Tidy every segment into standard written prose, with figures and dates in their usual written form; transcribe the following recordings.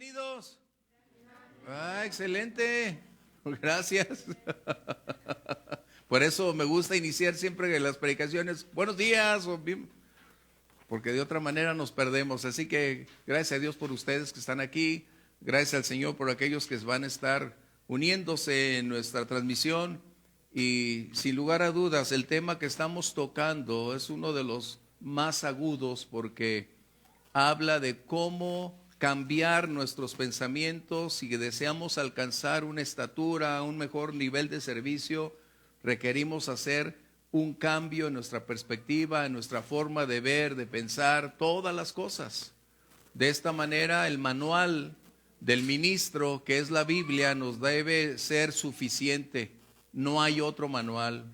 Bienvenidos. Excelente. Gracias. Por eso me gusta iniciar siempre las predicaciones. Buenos días. Porque de otra manera nos perdemos. Así que gracias a Dios por ustedes que están aquí. Gracias al Señor por aquellos que van a estar uniéndose en nuestra transmisión. Y sin lugar a dudas, el tema que estamos tocando es uno de los más agudos porque habla de cómo cambiar nuestros pensamientos. Si deseamos alcanzar una estatura, un mejor nivel de servicio, requerimos hacer un cambio en nuestra perspectiva, en nuestra forma de ver, de pensar, todas las cosas. De esta manera, el manual del ministro, que es la Biblia, nos debe ser suficiente. No hay otro manual.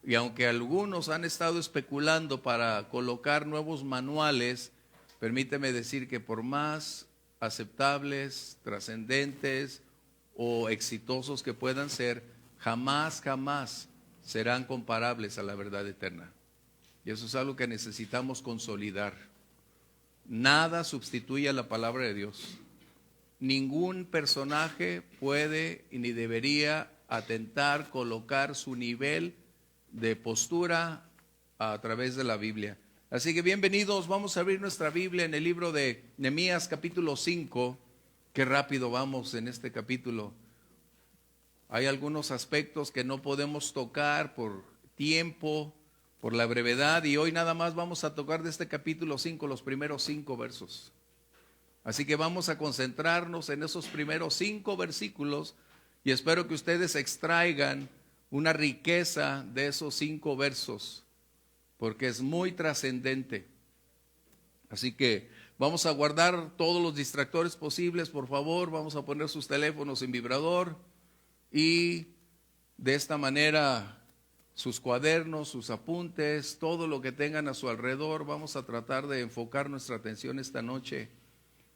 Y aunque algunos han estado especulando para colocar nuevos manuales, permíteme decir que por más aceptables, trascendentes o exitosos que puedan ser, jamás serán comparables a la verdad eterna. Y eso es algo que necesitamos consolidar. Nada sustituye a la palabra de Dios. Ningún personaje puede y ni debería atentar, colocar su nivel de postura a través de la Biblia. Así que bienvenidos, vamos a abrir nuestra Biblia en el libro de Nehemías capítulo 5. Qué rápido vamos en este capítulo. Hay algunos aspectos que no podemos tocar por tiempo, por la brevedad, y hoy nada más vamos a tocar de este capítulo 5 los primeros 5 versos. Así que vamos a concentrarnos en esos primeros 5 versículos y espero que ustedes extraigan una riqueza de esos 5 versos, porque es muy trascendente. Así que vamos a guardar todos los distractores posibles, por favor. Vamos a poner sus teléfonos en vibrador y de esta manera sus cuadernos, sus apuntes, todo lo que tengan a su alrededor. Vamos a tratar de enfocar nuestra atención esta noche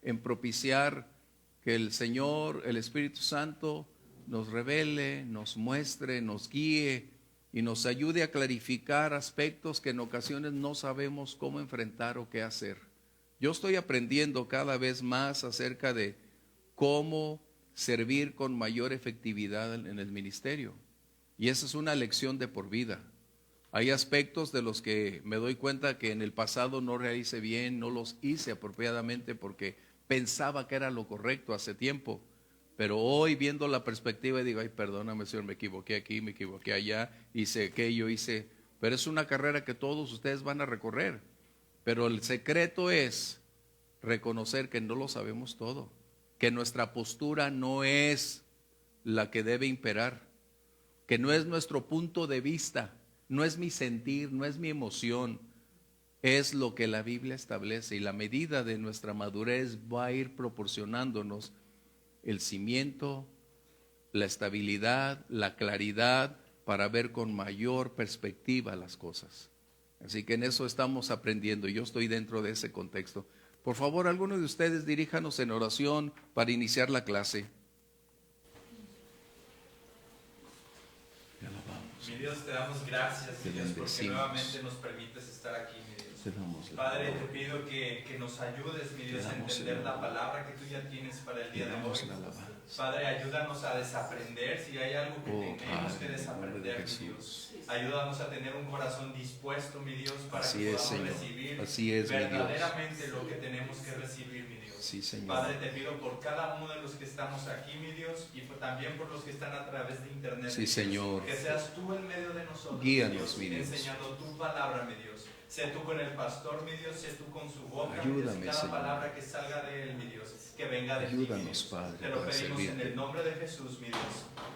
en propiciar que el Señor, el Espíritu Santo, nos revele, nos muestre, nos guíe y nos ayude a clarificar aspectos que en ocasiones no sabemos cómo enfrentar o qué hacer. Yo estoy aprendiendo cada vez más acerca de cómo servir con mayor efectividad en el ministerio. Y esa es una lección de por vida. Hay aspectos de los que me doy cuenta que en el pasado no realicé bien, no los hice apropiadamente porque pensaba que era lo correcto hace tiempo. Pero hoy viendo la perspectiva digo, ay, perdóname Señor, me equivoqué aquí, me equivoqué allá, hice aquello, hice. Pero es una carrera que todos ustedes van a recorrer. Pero el secreto es reconocer que no lo sabemos todo, que nuestra postura no es la que debe imperar, que no es nuestro punto de vista, no es mi sentir, no es mi emoción, es lo que la Biblia establece, y la medida de nuestra madurez va a ir proporcionándonos el cimiento, la estabilidad, la claridad para ver con mayor perspectiva las cosas. Así que en eso estamos aprendiendo. Yo estoy dentro de ese contexto. Por favor, algunos de ustedes diríjanos en oración para iniciar la clase. Mi Dios, te damos gracias, mi Dios, porque nuevamente nos permites estar aquí, mi Dios. Padre, te pido que nos ayudes, mi Dios, a entender la palabra que tú ya tienes para el día de hoy. Padre, ayúdanos a desaprender si hay algo que tenemos que desaprender, mi Dios. Ayúdanos a tener un corazón dispuesto, mi Dios, para que podamos recibir verdaderamente lo que tenemos que recibir, mi Dios. Sí, Señor. Padre, te pido por cada uno de los que estamos aquí, mi Dios, y también por los que están a través de internet. Sí, Señor. Que seas tú en medio de nosotros, guíanos, mi Dios, enseñando tu palabra, mi Dios. Sé tú con el pastor, mi Dios, sé tú con su boca, ayúdame, mi Dios, cada Señor. palabra que salga de él, mi Dios, que venga de ayúdanos, ti, mi Dios. Padre, te lo pedimos servirte. en el nombre de Jesús, mi Dios.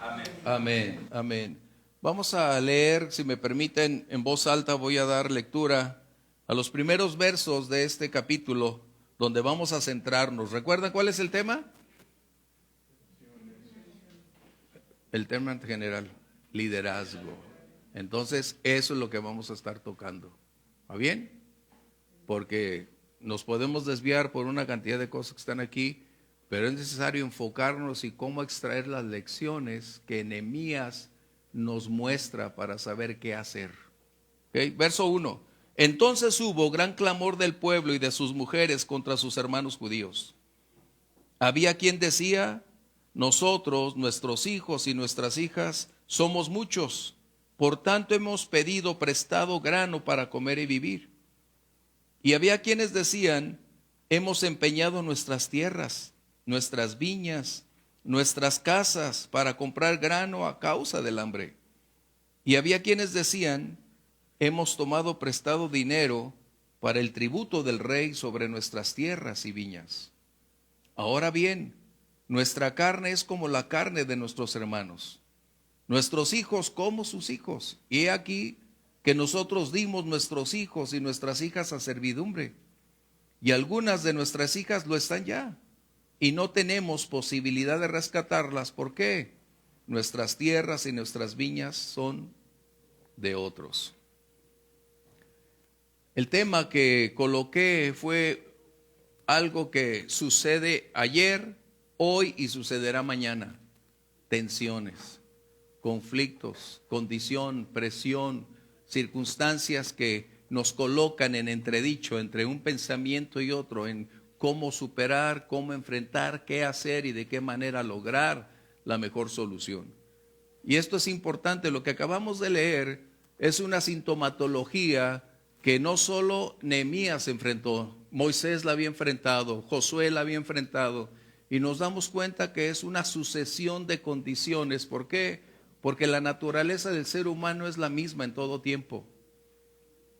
Amén. Amén, amén. Vamos a leer, si me permiten, en voz alta voy a dar lectura a los primeros versos de este capítulo, donde vamos a centrarnos. ¿Recuerdan cuál es el tema? El tema en general, liderazgo. Entonces, eso es lo que vamos a estar tocando. ¿Va bien? Porque nos podemos desviar por una cantidad de cosas que están aquí, pero es necesario enfocarnos y cómo extraer las lecciones que Nehemías nos muestra para saber qué hacer. ¿Okay? Verso 1. Entonces hubo gran clamor del pueblo y de sus mujeres contra sus hermanos judíos. Había quien decía: nosotros, nuestros hijos y nuestras hijas, somos muchos, por tanto hemos pedido prestado grano para comer y vivir. Y había quienes decían: hemos empeñado nuestras tierras, nuestras viñas, nuestras casas para comprar grano a causa del hambre. Y había quienes decían: hemos tomado prestado dinero para el tributo del rey sobre nuestras tierras y viñas. Ahora bien, nuestra carne es como la carne de nuestros hermanos, nuestros hijos como sus hijos. Y he aquí que nosotros dimos nuestros hijos y nuestras hijas a servidumbre, y algunas de nuestras hijas lo están ya, y no tenemos posibilidad de rescatarlas. ¿Por qué? Nuestras tierras y nuestras viñas son de otros. El tema que coloqué fue algo que sucede ayer, hoy y sucederá mañana. Tensiones, conflictos, condición, presión, circunstancias que nos colocan en entredicho entre un pensamiento y otro, en cómo superar, cómo enfrentar, qué hacer y de qué manera lograr la mejor solución. Y esto es importante. Lo que acabamos de leer es una sintomatología que no solo Nehemías enfrentó, Moisés la había enfrentado, Josué la había enfrentado, y nos damos cuenta que es una sucesión de condiciones. ¿Por qué? Porque la naturaleza del ser humano es la misma en todo tiempo.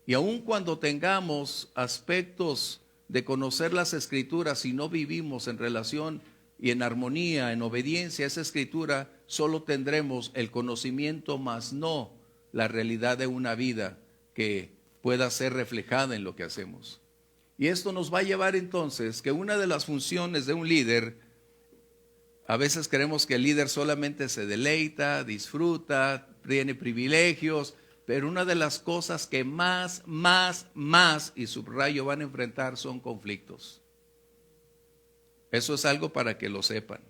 Y aun cuando tengamos aspectos de conocer las Escrituras, si no vivimos en relación y en armonía, en obediencia a esa Escritura, solo tendremos el conocimiento, mas no la realidad de una vida que pueda ser reflejada en lo que hacemos. Y esto nos va a llevar entonces que una de las funciones de un líder, a veces creemos que el líder solamente se deleita, disfruta, tiene privilegios, pero una de las cosas que más, y subrayo, van a enfrentar son conflictos. Eso es algo para que lo sepan.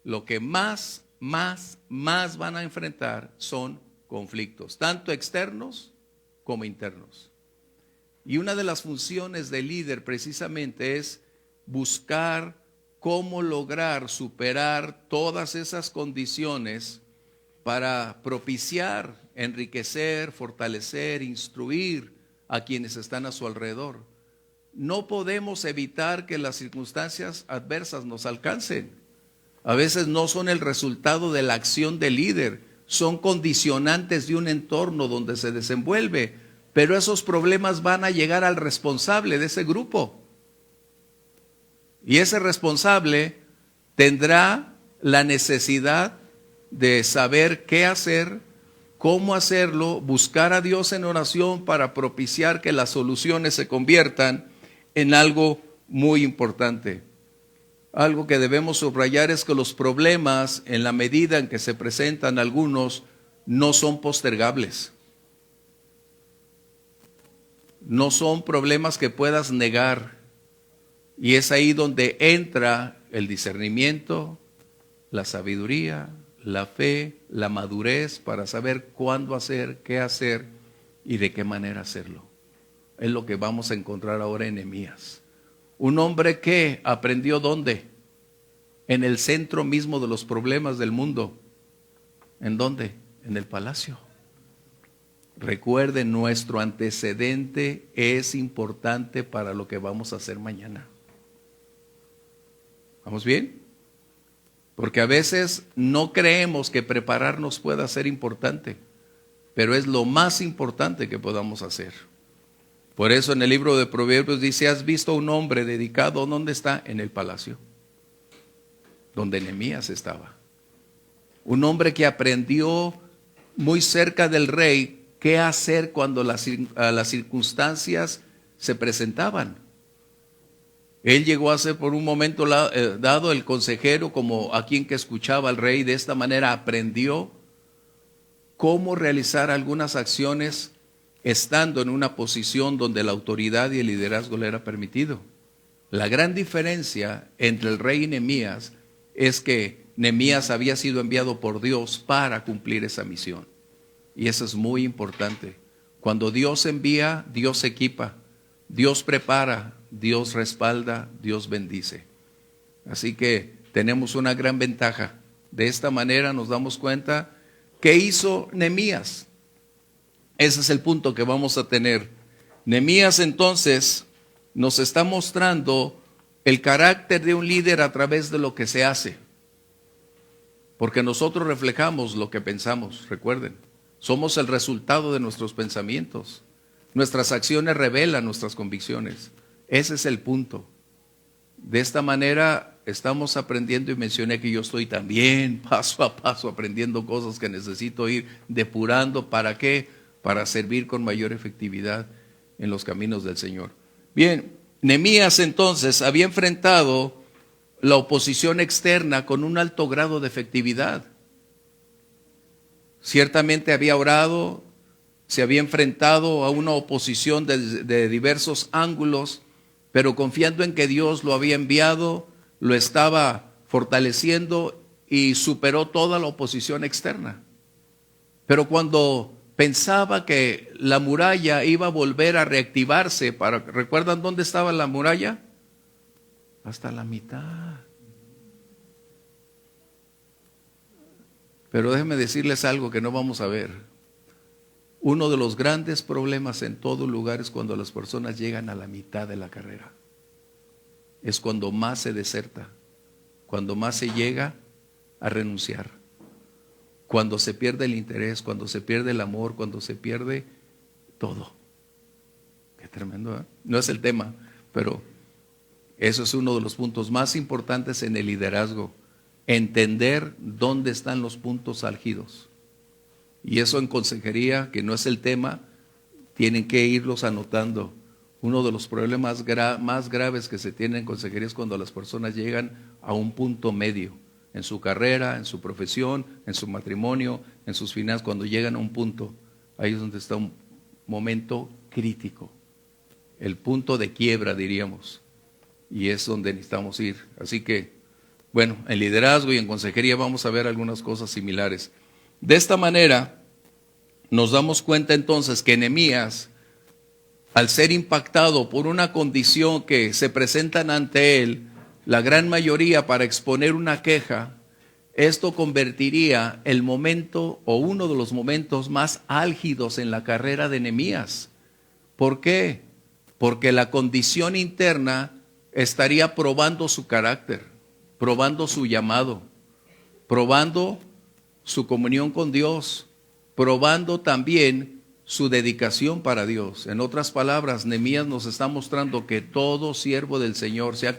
Lo que más van a enfrentar son conflictos, tanto externos como internos. Y una de las funciones del líder precisamente es buscar cómo lograr superar todas esas condiciones para propiciar, enriquecer, fortalecer, instruir a quienes están a su alrededor. No podemos evitar que las circunstancias adversas nos alcancen. A veces no son el resultado de la acción del líder, son condicionantes de un entorno donde se desenvuelve, pero esos problemas van a llegar al responsable de ese grupo. Y ese responsable tendrá la necesidad de saber qué hacer, cómo hacerlo, buscar a Dios en oración para propiciar que las soluciones se conviertan en algo muy importante. Algo que debemos subrayar es que los problemas, en la medida en que se presentan algunos, no son postergables. No son problemas que puedas negar. Y es ahí donde entra el discernimiento, la sabiduría, la fe, la madurez para saber cuándo hacer, qué hacer y de qué manera hacerlo. Es lo que vamos a encontrar ahora en Nehemías. Un hombre que aprendió ¿dónde? En el centro mismo de los problemas del mundo. ¿En dónde? En el palacio. Recuerden, nuestro antecedente es importante para lo que vamos a hacer mañana. ¿Vamos bien? Porque a veces no creemos que prepararnos pueda ser importante, pero es lo más importante que podamos hacer. Por eso en el libro de Proverbios dice: ¿has visto a un hombre dedicado? ¿Dónde está? En el palacio, donde Nehemías estaba. Un hombre que aprendió muy cerca del rey qué hacer cuando las circunstancias se presentaban. Él llegó a ser por un momento dado el consejero, como a quien que escuchaba al rey. De esta manera aprendió cómo realizar algunas acciones estando en una posición donde la autoridad y el liderazgo le era permitido. La gran diferencia entre el rey y Nehemías es que Nehemías había sido enviado por Dios para cumplir esa misión. Y eso es muy importante. Cuando Dios envía, Dios equipa, Dios prepara, Dios respalda, Dios bendice. Así que tenemos una gran ventaja. De esta manera nos damos cuenta qué hizo Nehemías. Ese es el punto que vamos a tener. Nehemías entonces nos está mostrando el carácter de un líder a través de lo que se hace. Porque nosotros reflejamos lo que pensamos, recuerden. Somos el resultado de nuestros pensamientos. Nuestras acciones revelan nuestras convicciones. Ese es el punto. De esta manera estamos aprendiendo, y mencioné que yo estoy también paso a paso aprendiendo cosas que necesito ir depurando. ¿Para qué? Para servir con mayor efectividad en los caminos del Señor. Bien, Nehemías entonces había enfrentado la oposición externa con un alto grado de efectividad. Ciertamente había orado, se había enfrentado a una oposición de diversos ángulos, pero confiando en que Dios lo había enviado, lo estaba fortaleciendo y superó toda la oposición externa. Pero cuando pensaba que la muralla iba a volver a reactivarse, ¿recuerdan dónde estaba la muralla? Hasta la mitad. Pero déjenme decirles algo que no vamos a ver. Uno de los grandes problemas en todo lugar es cuando las personas llegan a la mitad de la carrera. Es cuando más se deserta, cuando más se llega a renunciar, cuando se pierde el interés, cuando se pierde el amor, cuando se pierde todo. Qué tremendo, ¿eh? No es el tema, pero eso es uno de los puntos más importantes en el liderazgo. Entender dónde están los puntos álgidos. Y eso en consejería, que no es el tema, tienen que irlos anotando. Uno de los problemas más graves que se tienen en consejería es cuando las personas llegan a un punto medio, en su carrera, en su profesión, en su matrimonio, en sus finanzas. Cuando llegan a un punto, ahí es donde está un momento crítico, el punto de quiebra, diríamos, y es donde necesitamos ir. Así que, bueno, en liderazgo y en consejería vamos a ver algunas cosas similares. De esta manera, nos damos cuenta entonces que Nehemías, al ser impactado por una condición que se presentan ante él, la gran mayoría para exponer una queja, esto convertiría el momento o uno de los momentos más álgidos en la carrera de Nehemías. ¿Por qué? Porque la condición interna estaría probando su carácter, probando su llamado, probando su comunión con Dios, probando también su dedicación para Dios. En otras palabras, Nehemías nos está mostrando que todo siervo del Señor, sea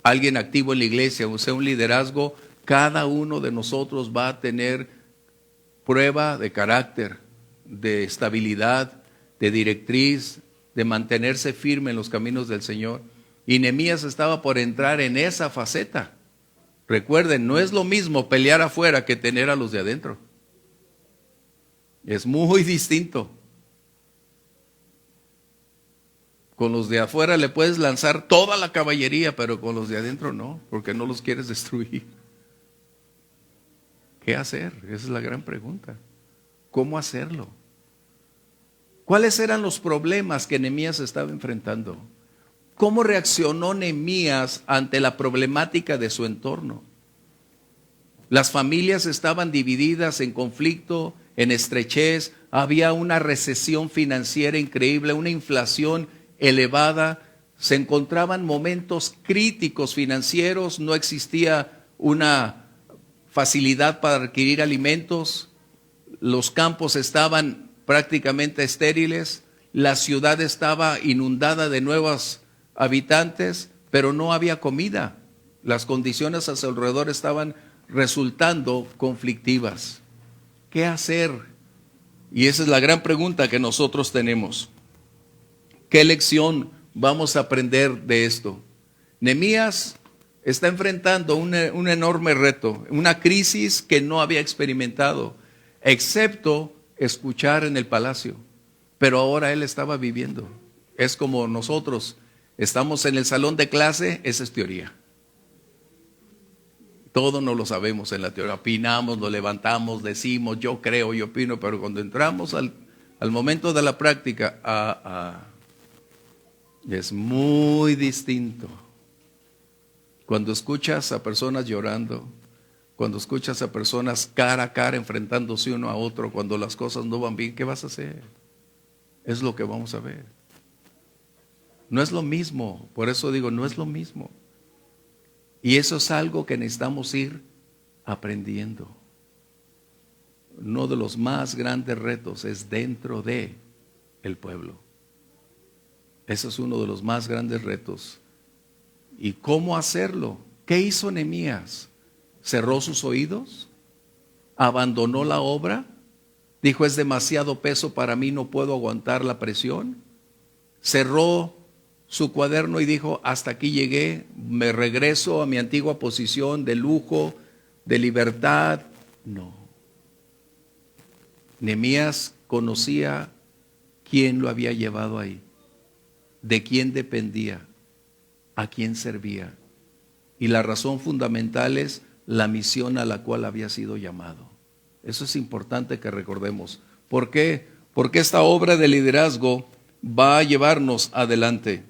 alguien activo en la iglesia o sea un liderazgo, cada uno de nosotros va a tener prueba de carácter, de estabilidad, de directriz, de mantenerse firme en los caminos del Señor. Y Nehemías estaba por entrar en esa faceta. Recuerden, no es lo mismo pelear afuera que tener a los de adentro. Es muy distinto. Con los de afuera le puedes lanzar toda la caballería, pero con los de adentro no, porque no los quieres destruir. ¿Qué hacer? Esa es la gran pregunta. ¿Cómo hacerlo? ¿Cuáles eran los problemas que Nehemías estaba enfrentando? ¿Cómo reaccionó Nehemías ante la problemática de su entorno? Las familias estaban divididas en conflicto, en estrechez, había una recesión financiera increíble, una inflación elevada, se encontraban momentos críticos financieros, no existía una facilidad para adquirir alimentos, los campos estaban prácticamente estériles, la ciudad estaba inundada de nuevos habitantes, pero no había comida. Las condiciones a su alrededor estaban resultando conflictivas. ¿Qué hacer? Y esa es la gran pregunta que nosotros tenemos. ¿Qué lección vamos a aprender de esto? Nehemías está enfrentando un enorme reto, una crisis que no había experimentado, excepto escuchar en el palacio. Pero ahora él estaba viviendo. Es como nosotros, estamos en el salón de clase, esa es teoría. Todo no lo sabemos en la teoría, opinamos, nos levantamos, decimos, yo creo, yo opino, pero cuando entramos al momento de la práctica, es muy distinto. Cuando escuchas a personas llorando, cuando escuchas a personas cara a cara enfrentándose uno a otro, cuando las cosas no van bien, ¿qué vas a hacer? Es lo que vamos a ver. No es lo mismo, por eso digo, no es lo mismo. Y eso es algo que necesitamos ir aprendiendo. Uno de los más grandes retos es dentro de el pueblo. Ese es uno de los más grandes retos. ¿Y cómo hacerlo? ¿Qué hizo Nehemías? ¿Cerró sus oídos? ¿Abandonó la obra? ¿Dijo, es demasiado peso para mí, no puedo aguantar la presión? ¿Cerró su cuaderno y dijo, hasta aquí llegué, me regreso a mi antigua posición de lujo, de libertad? No. Nehemías conocía quién lo había llevado ahí, de quién dependía, a quién servía. Y la razón fundamental es la misión a la cual había sido llamado. Eso es importante que recordemos. ¿Por qué? Porque esta obra de liderazgo va a llevarnos adelante.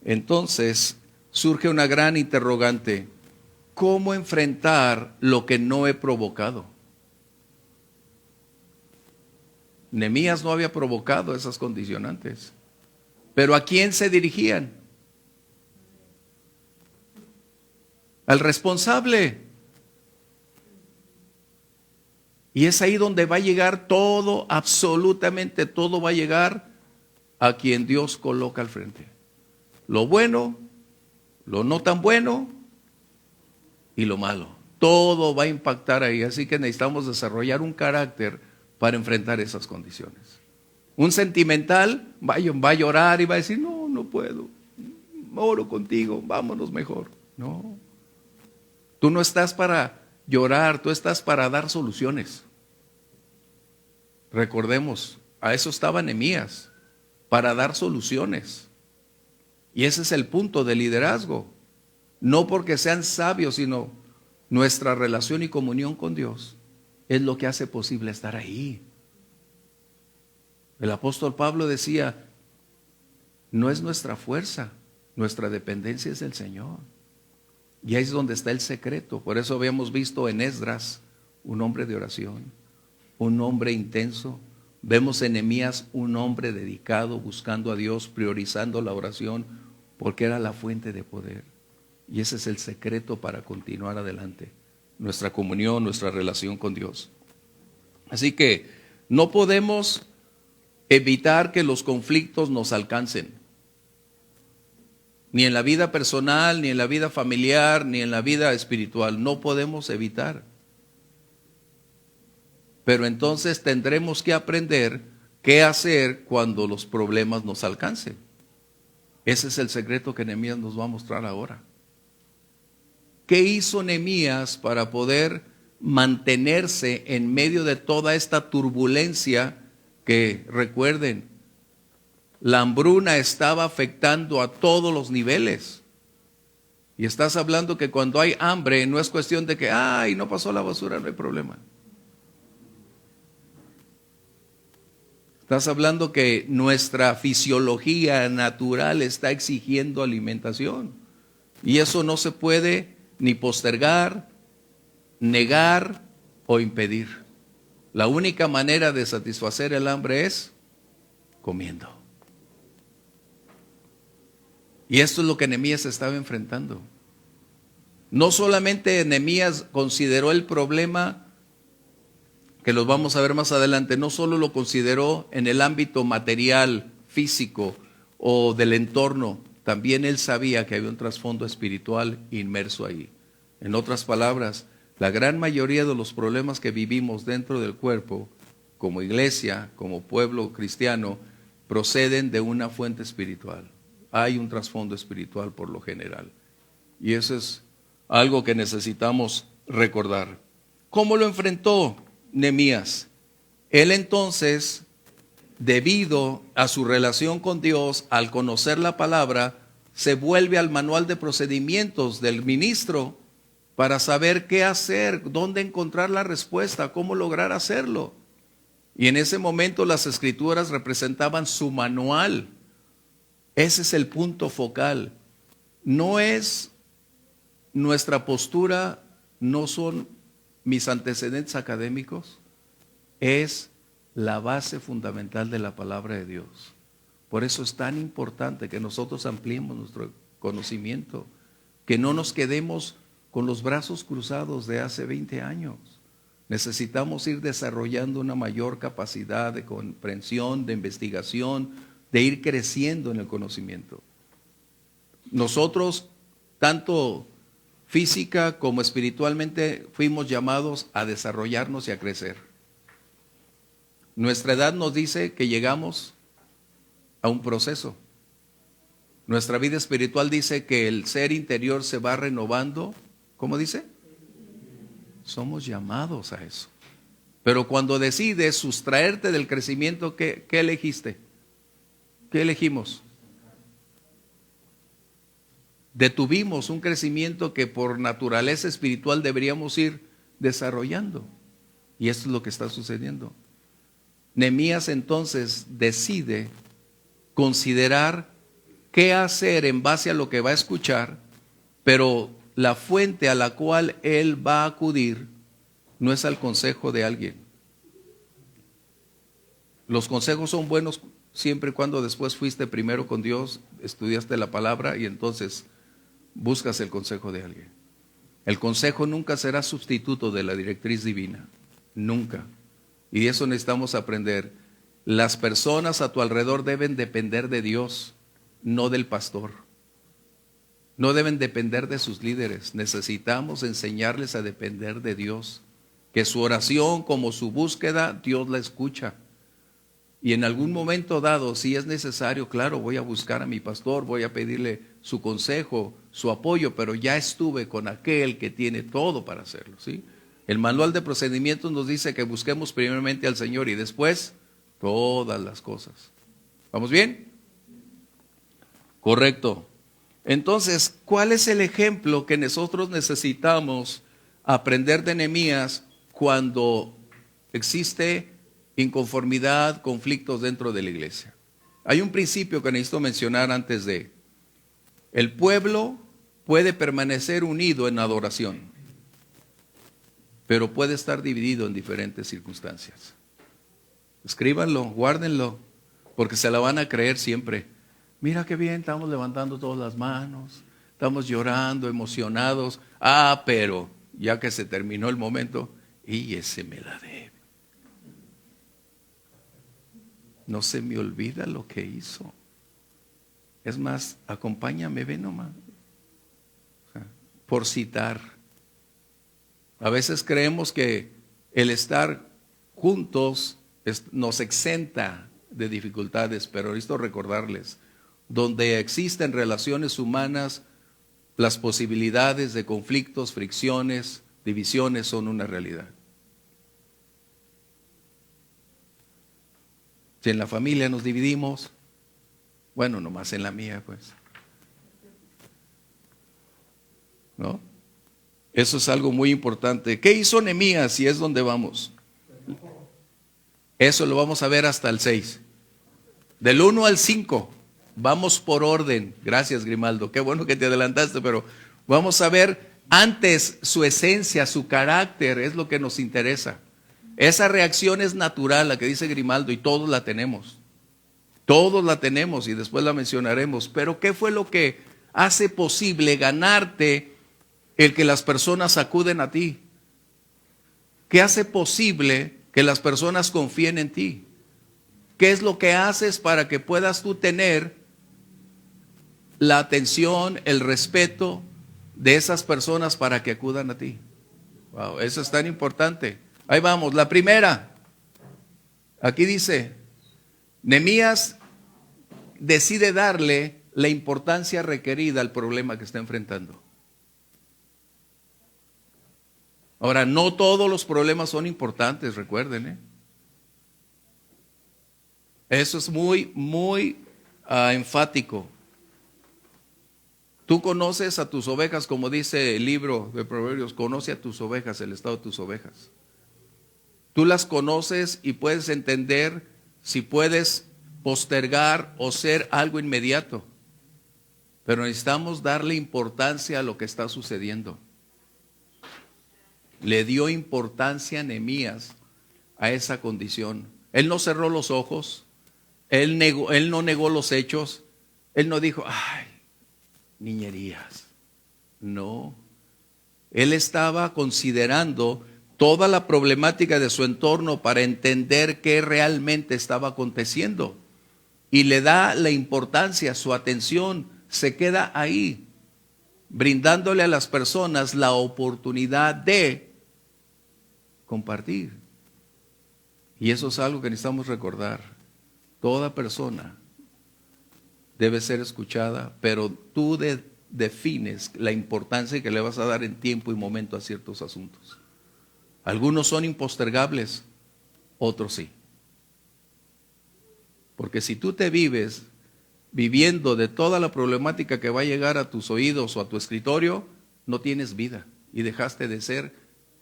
Entonces surge una gran interrogante: ¿cómo enfrentar lo que no he provocado? Nehemías no había provocado esas condicionantes, pero ¿a quién se dirigían? Al responsable. Y es ahí donde va a llegar todo, absolutamente todo va a llegar a quien Dios coloca al frente. Lo bueno, lo no tan bueno y lo malo. Todo va a impactar ahí, así que necesitamos desarrollar un carácter para enfrentar esas condiciones. Un sentimental va a llorar y va a decir, no, no puedo, oro contigo, vámonos mejor. No, tú no estás para llorar, tú estás para dar soluciones. Recordemos, a eso estaba Nehemías, para dar soluciones. Y ese es el punto del liderazgo. No porque sean sabios, sino nuestra relación y comunión con Dios es lo que hace posible estar ahí. El apóstol Pablo decía, no es nuestra fuerza, nuestra dependencia es del Señor. Y ahí es donde está el secreto. Por eso habíamos visto en Esdras un hombre de oración, un hombre intenso. Vemos en Nehemías un hombre dedicado, buscando a Dios, priorizando la oración, porque era la fuente de poder. Y ese es el secreto para continuar adelante. Nuestra comunión, nuestra relación con Dios. Así que no podemos evitar que los conflictos nos alcancen. Ni en la vida personal, ni en la vida familiar, ni en la vida espiritual. No podemos evitar. Pero entonces tendremos que aprender qué hacer cuando los problemas nos alcancen. Ese es el secreto que Nehemías nos va a mostrar ahora. ¿Qué hizo Nehemías para poder mantenerse en medio de toda esta turbulencia que, recuerden, la hambruna estaba afectando a todos los niveles? Y estás hablando que cuando hay hambre no es cuestión de que, ay, no pasó la basura, no hay problema. Estás hablando que nuestra fisiología natural está exigiendo alimentación. Y eso no se puede ni postergar, negar o impedir. La única manera de satisfacer el hambre es comiendo. Y esto es lo que Nehemías estaba enfrentando. No solamente Nehemías consideró el problema, que los vamos a ver más adelante, no solo lo consideró en el ámbito material, físico o del entorno, también él sabía que había un trasfondo espiritual inmerso ahí. En otras palabras, la gran mayoría de los problemas que vivimos dentro del cuerpo, como iglesia, como pueblo cristiano, proceden de una fuente espiritual. Hay un trasfondo espiritual por lo general. Y eso es algo que necesitamos recordar. ¿Cómo lo enfrentó Nehemías? Él entonces, debido a su relación con Dios, al conocer la palabra, se vuelve al manual de procedimientos del ministro para saber qué hacer, dónde encontrar la respuesta, cómo lograr hacerlo. Y en ese momento las escrituras representaban su manual. Ese es el punto focal. No es nuestra postura no son mis antecedentes académicos, es la base fundamental de la palabra de Dios. Por eso es tan importante que nosotros ampliemos nuestro conocimiento, que no nos quedemos con los brazos cruzados de hace 20 años. Necesitamos ir desarrollando una mayor capacidad de comprensión, de investigación, de ir creciendo en el conocimiento. Nosotros, tanto física como espiritualmente, fuimos llamados a desarrollarnos y a crecer. Nuestra edad nos dice que llegamos a un proceso. Nuestra vida espiritual dice que el ser interior se va renovando. ¿Cómo dice? Somos llamados a eso. Pero cuando decides sustraerte del crecimiento, ¿qué elegiste? ¿Qué elegimos? Detuvimos un crecimiento que por naturaleza espiritual deberíamos ir desarrollando. Y esto es lo que está sucediendo. Nehemías entonces decide considerar qué hacer en base a lo que va a escuchar, pero la fuente a la cual él va a acudir no es al consejo de alguien. Los consejos son buenos siempre y cuando después fuiste primero con Dios, estudiaste la palabra y entonces buscas el consejo de alguien. El consejo nunca será sustituto de la directriz divina, nunca. Y de eso necesitamos aprender. Las personas a tu alrededor deben depender de Dios, no del pastor. No deben depender de sus líderes. Necesitamos enseñarles a depender de Dios. Que su oración como su búsqueda, Dios la escucha. Y en algún momento dado, si es necesario, claro, voy a buscar a mi pastor, voy a pedirle su consejo, su apoyo, pero ya estuve con aquel que tiene todo para hacerlo, ¿sí? El manual de procedimientos nos dice que busquemos primeramente al Señor y después todas las cosas. ¿Vamos bien? Correcto. Entonces, ¿cuál es el ejemplo que nosotros necesitamos aprender de Nehemías cuando existe inconformidad, conflictos dentro de la iglesia? Hay un principio que necesito mencionar antes de. El pueblo puede permanecer unido en adoración, pero puede estar dividido en diferentes circunstancias. Escríbanlo, guárdenlo, porque se la van a creer siempre. Mira qué bien, estamos levantando todas las manos, estamos llorando, emocionados. Pero ya que se terminó el momento, y ese me la debe. No se me olvida lo que hizo. Es más, acompáñame, ve nomás. Por citar. A veces creemos que el estar juntos nos exenta de dificultades, pero necesito recordarles, donde existen relaciones humanas, las posibilidades de conflictos, fricciones, divisiones son una realidad. Si en la familia nos dividimos, bueno, nomás en la mía, pues. ¿No? Eso es algo muy importante. ¿Qué hizo Nehemías? Y es donde vamos. Eso lo vamos a ver hasta el 6. Del 1 al 5. Vamos por orden. Gracias, Grimaldo. Qué bueno que te adelantaste, pero vamos a ver antes su esencia, su carácter, es lo que nos interesa. Esa reacción es natural, la que dice Grimaldo, y todos la tenemos. Todos la tenemos y después la mencionaremos. Pero ¿qué fue lo que hace posible ganarte el que las personas acuden a ti? ¿Qué hace posible que las personas confíen en ti? ¿Qué es lo que haces para que puedas tú tener la atención, el respeto de esas personas para que acudan a ti? Wow, eso es tan importante. Ahí vamos, la primera. Aquí dice, Nehemías decide darle la importancia requerida al problema que está enfrentando. Ahora, no todos los problemas son importantes, recuerden, Eso es muy enfático. Tú conoces a tus ovejas, como dice el libro de Proverbios, conoce a tus ovejas, el estado de tus ovejas. Tú las conoces y puedes entender si puedes postergar o ser algo inmediato. Pero necesitamos darle importancia a lo que está sucediendo. Le dio importancia a Nehemías a esa condición. Él no cerró los ojos, él no negó los hechos, él no dijo, ay, niñerías. No, él estaba considerando toda la problemática de su entorno para entender qué realmente estaba aconteciendo. Y le da la importancia, su atención se queda ahí, brindándole a las personas la oportunidad de compartir. Y eso es algo que necesitamos recordar. Toda persona debe ser escuchada, pero tú defines la importancia que le vas a dar en tiempo y momento a ciertos asuntos. Algunos son impostergables, otros sí. Porque si tú te vives viviendo de toda la problemática que va a llegar a tus oídos o a tu escritorio, no tienes vida y dejaste de ser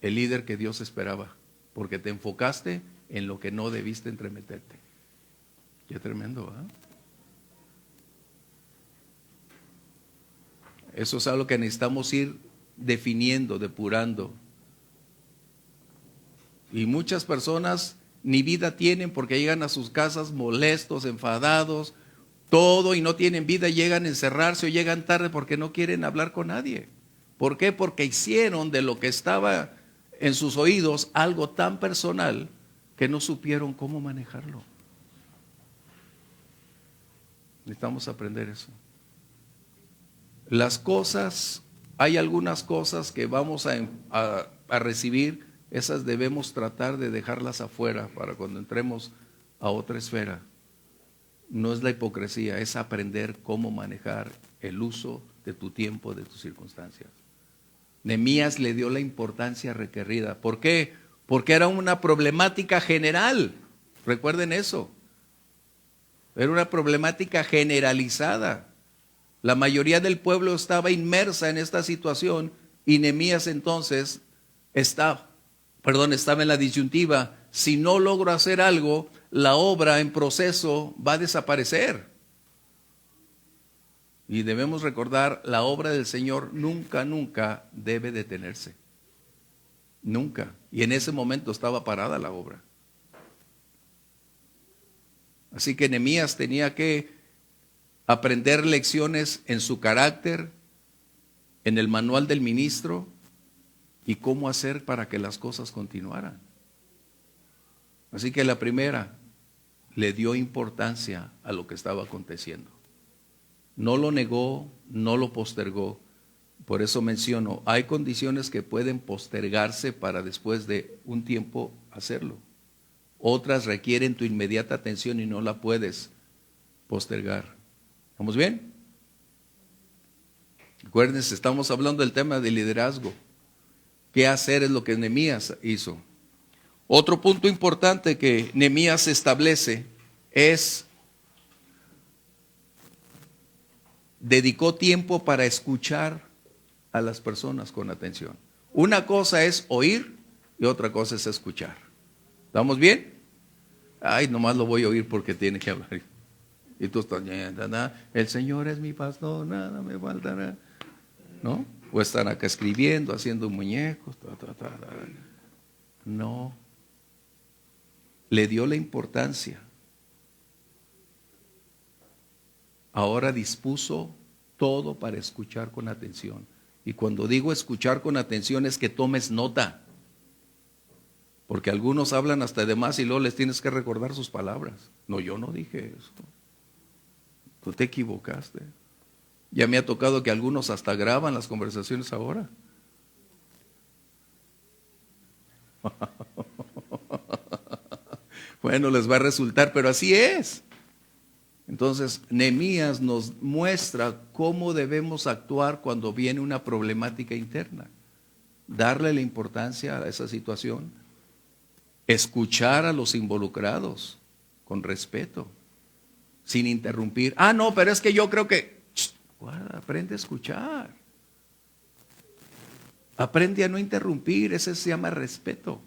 el líder que Dios esperaba, porque te enfocaste en lo que no debiste entremeterte. Qué tremendo, ¿eh? Eso es algo que necesitamos ir definiendo, depurando. Y muchas personas ni vida tienen porque llegan a sus casas molestos, enfadados, todo, y no tienen vida, llegan a encerrarse o llegan tarde porque no quieren hablar con nadie. ¿Por qué? Porque hicieron de lo que estaba en sus oídos algo tan personal que no supieron cómo manejarlo. Necesitamos aprender eso. Las cosas, hay algunas cosas que vamos a recibir, esas debemos tratar de dejarlas afuera para cuando entremos a otra esfera. No es la hipocresía, es aprender cómo manejar el uso de tu tiempo, de tus circunstancias. Nehemías le dio la importancia requerida. ¿Por qué? Porque era una problemática general. Recuerden eso. Era una problemática generalizada. La mayoría del pueblo estaba inmersa en esta situación y Nehemías entonces estaba en la disyuntiva. Si no logro hacer algo, la obra en proceso va a desaparecer. Y debemos recordar, la obra del Señor nunca, nunca debe detenerse. Nunca. Y en ese momento estaba parada la obra. Así que Nehemías tenía que aprender lecciones en su carácter, en el manual del ministro y cómo hacer para que las cosas continuaran. Así que la primera, le dio importancia a lo que estaba aconteciendo. No lo negó, no lo postergó. Por eso menciono, hay condiciones que pueden postergarse para después de un tiempo hacerlo. Otras requieren tu inmediata atención y no la puedes postergar. ¿Estamos bien? Acuérdense, estamos hablando del tema de liderazgo. ¿Qué hacer? Es lo que Nehemías hizo. Otro punto importante que Nehemías establece es: dedicó tiempo para escuchar a las personas con atención. Una cosa es oír y otra cosa es escuchar. ¿Estamos bien? Ay, nomás lo voy a oír porque tiene que hablar. Y tú estás, el Señor es mi pastor, nada me faltará. ¿No? O están acá escribiendo, haciendo muñecos. No. Le dio la importancia. Ahora dispuso todo para escuchar con atención. Y cuando digo escuchar con atención es que tomes nota. Porque algunos hablan hasta de más y luego les tienes que recordar sus palabras. No, yo no dije eso. Tú te equivocaste. Ya me ha tocado que algunos hasta graban las conversaciones ahora. Bueno, les va a resultar, pero así es. Entonces, Nehemías nos muestra cómo debemos actuar cuando viene una problemática interna. Darle la importancia a esa situación. Escuchar a los involucrados con respeto, sin interrumpir. Ah, no, pero es que yo creo que... Guarda, aprende a escuchar. Aprende a no interrumpir, ese se llama respeto.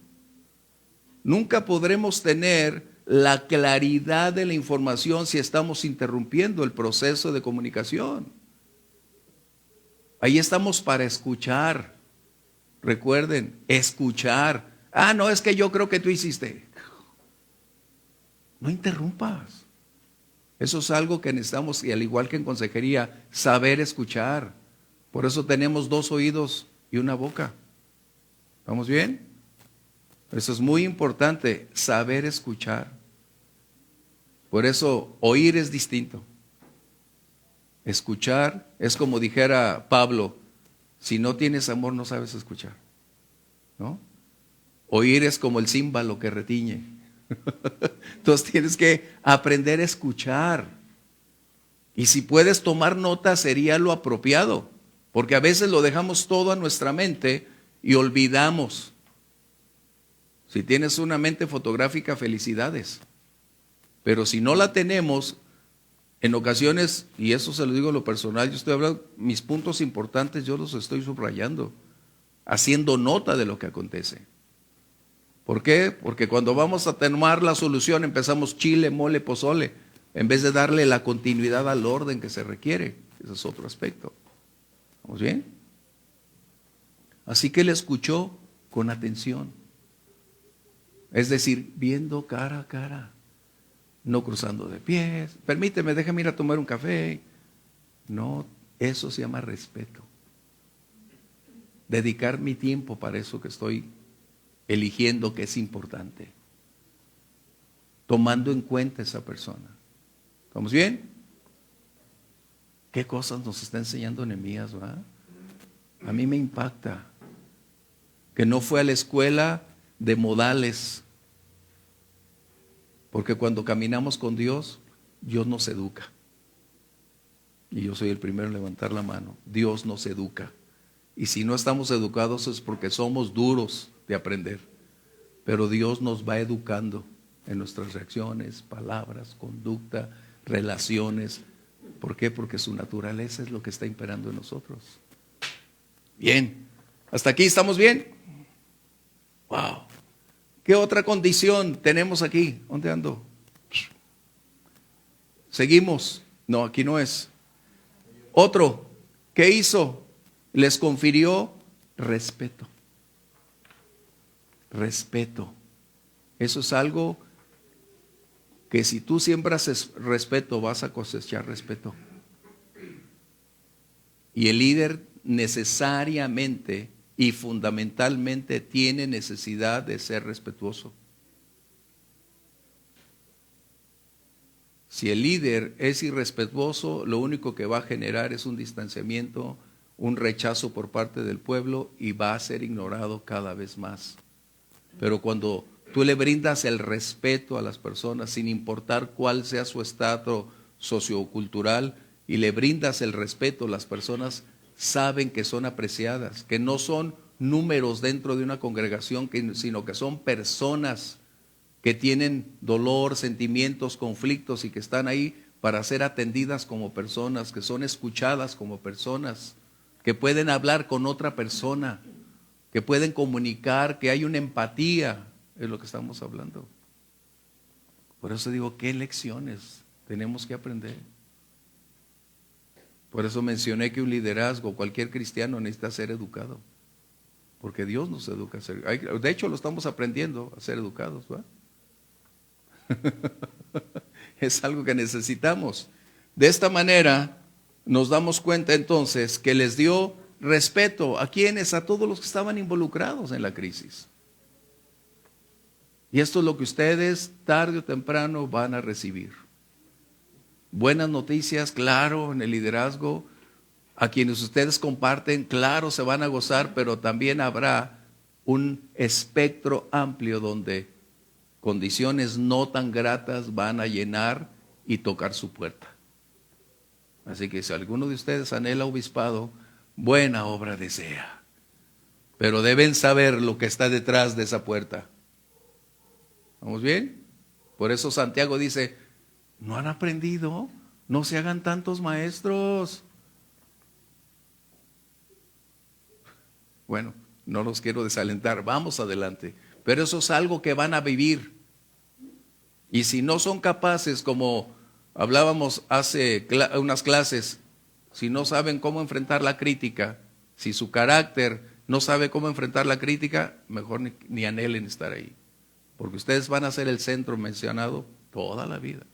Nunca podremos tener la claridad de la información si estamos interrumpiendo el proceso de comunicación. Ahí estamos para escuchar. Recuerden, escuchar. Ah, no, es que yo creo que tú hiciste. No interrumpas. Eso es algo que necesitamos, y al igual que en consejería, saber escuchar. Por eso tenemos 2 oídos y una boca. ¿Estamos bien? Eso es muy importante, saber escuchar. Por eso oír es distinto. Escuchar es como dijera Pablo, si no tienes amor no sabes escuchar, ¿no? Oír es como el címbalo que retiñe. Entonces tienes que aprender a escuchar. Y si puedes tomar nota sería lo apropiado, porque a veces lo dejamos todo a nuestra mente y olvidamos. Si tienes una mente fotográfica, felicidades. Pero si no la tenemos, en ocasiones, y eso se lo digo a lo personal, yo estoy hablando, mis puntos importantes yo los estoy subrayando, haciendo nota de lo que acontece. ¿Por qué? Porque cuando vamos a tomar la solución empezamos chile, mole, pozole, en vez de darle la continuidad al orden que se requiere. Ese es otro aspecto. ¿Vamos bien? Así que él escuchó con atención. Es decir, viendo cara a cara, no cruzando de pies. Permíteme, déjame ir a tomar un café. No, eso se llama respeto. Dedicar mi tiempo para eso que estoy eligiendo que es importante. Tomando en cuenta a esa persona. ¿Estamos bien? ¿Qué cosas nos está enseñando Nehemías, verdad? A mí me impacta que no fue a la escuela de modales. Porque cuando caminamos con Dios, Dios nos educa. Y yo soy el primero en levantar la mano. Dios nos educa. Y si no estamos educados es porque somos duros de aprender. Pero Dios nos va educando en nuestras reacciones, palabras, conducta, relaciones. ¿Por qué? Porque su naturaleza es lo que está imperando en nosotros. Bien. ¿Hasta aquí estamos bien? Wow. ¿Qué otra condición tenemos aquí? ¿Dónde ando? Seguimos. No, aquí no es. Otro. ¿Qué hizo? Les confirió respeto. Respeto. Eso es algo que si tú siembras respeto, vas a cosechar respeto. Y el líder necesariamente y fundamentalmente tiene necesidad de ser respetuoso. Si el líder es irrespetuoso, lo único que va a generar es un distanciamiento, un rechazo por parte del pueblo y va a ser ignorado cada vez más. Pero cuando tú le brindas el respeto a las personas, sin importar cuál sea su estatus sociocultural, y le brindas el respeto, las personas saben que son apreciadas, que no son números dentro de una congregación, sino que son personas que tienen dolor, sentimientos, conflictos y que están ahí para ser atendidas como personas, que son escuchadas como personas, que pueden hablar con otra persona, que pueden comunicar, que hay una empatía, es lo que estamos hablando. Por eso digo, ¿qué lecciones tenemos que aprender? Por eso mencioné que un liderazgo, cualquier cristiano necesita ser educado. Porque Dios nos educa a ser. De hecho, lo estamos aprendiendo a ser educados, ¿va? Es algo que necesitamos. De esta manera, nos damos cuenta entonces que les dio respeto. ¿A quiénes? A todos los que estaban involucrados en la crisis. Y esto es lo que ustedes tarde o temprano van a recibir. Buenas noticias, claro, en el liderazgo. A quienes ustedes comparten, claro, se van a gozar, pero también habrá un espectro amplio donde condiciones no tan gratas van a llenar y tocar su puerta. Así que si alguno de ustedes anhela obispado, buena obra desea. Pero deben saber lo que está detrás de esa puerta. ¿Vamos bien? Por eso Santiago dice, ¿no han aprendido? No se hagan tantos maestros. Bueno, no los quiero desalentar, vamos adelante. Pero eso es algo que van a vivir. Y si no son capaces, como hablábamos hace unas clases, si no saben cómo enfrentar la crítica, si su carácter no sabe cómo enfrentar la crítica, mejor ni anhelen estar ahí. Porque ustedes van a ser el centro mencionado toda la vida.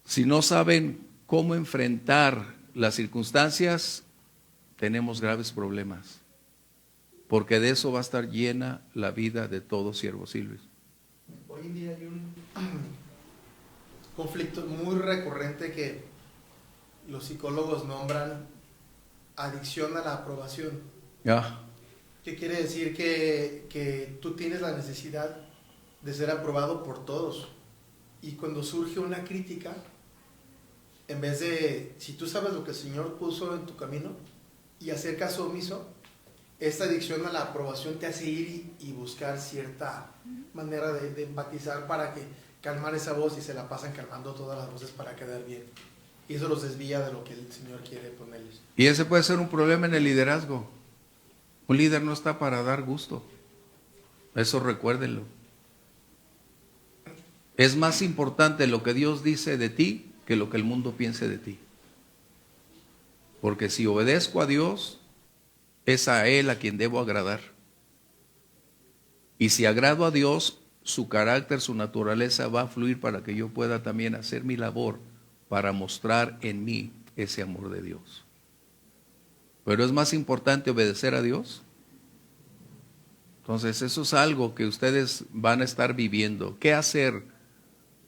Si no saben cómo enfrentar las circunstancias, tenemos graves problemas. Porque de eso va a estar llena la vida de todo siervo, Silvio. Hoy en día hay un conflicto muy recurrente que los psicólogos nombran adicción a la aprobación. Ya. ¿Qué quiere decir? Que tú tienes la necesidad de ser aprobado por todos. Y cuando surge una crítica, en vez de, si tú sabes lo que el Señor puso en tu camino y hacer caso omiso, esta adicción a la aprobación te hace ir y buscar cierta manera de empatizar para que calmar esa voz, y se la pasan calmando todas las voces para quedar bien. Y eso los desvía de lo que el Señor quiere ponerles. Y ese puede ser un problema en el liderazgo. Un líder no está para dar gusto. Eso recuérdenlo. Es más importante lo que Dios dice de ti que lo que el mundo piense de ti. Porque si obedezco a Dios, es a Él a quien debo agradar. Y si agrado a Dios, su carácter, su naturaleza va a fluir para que yo pueda también hacer mi labor para mostrar en mí ese amor de Dios. Pero es más importante obedecer a Dios. Entonces eso es algo que ustedes van a estar viviendo. ¿Qué hacer?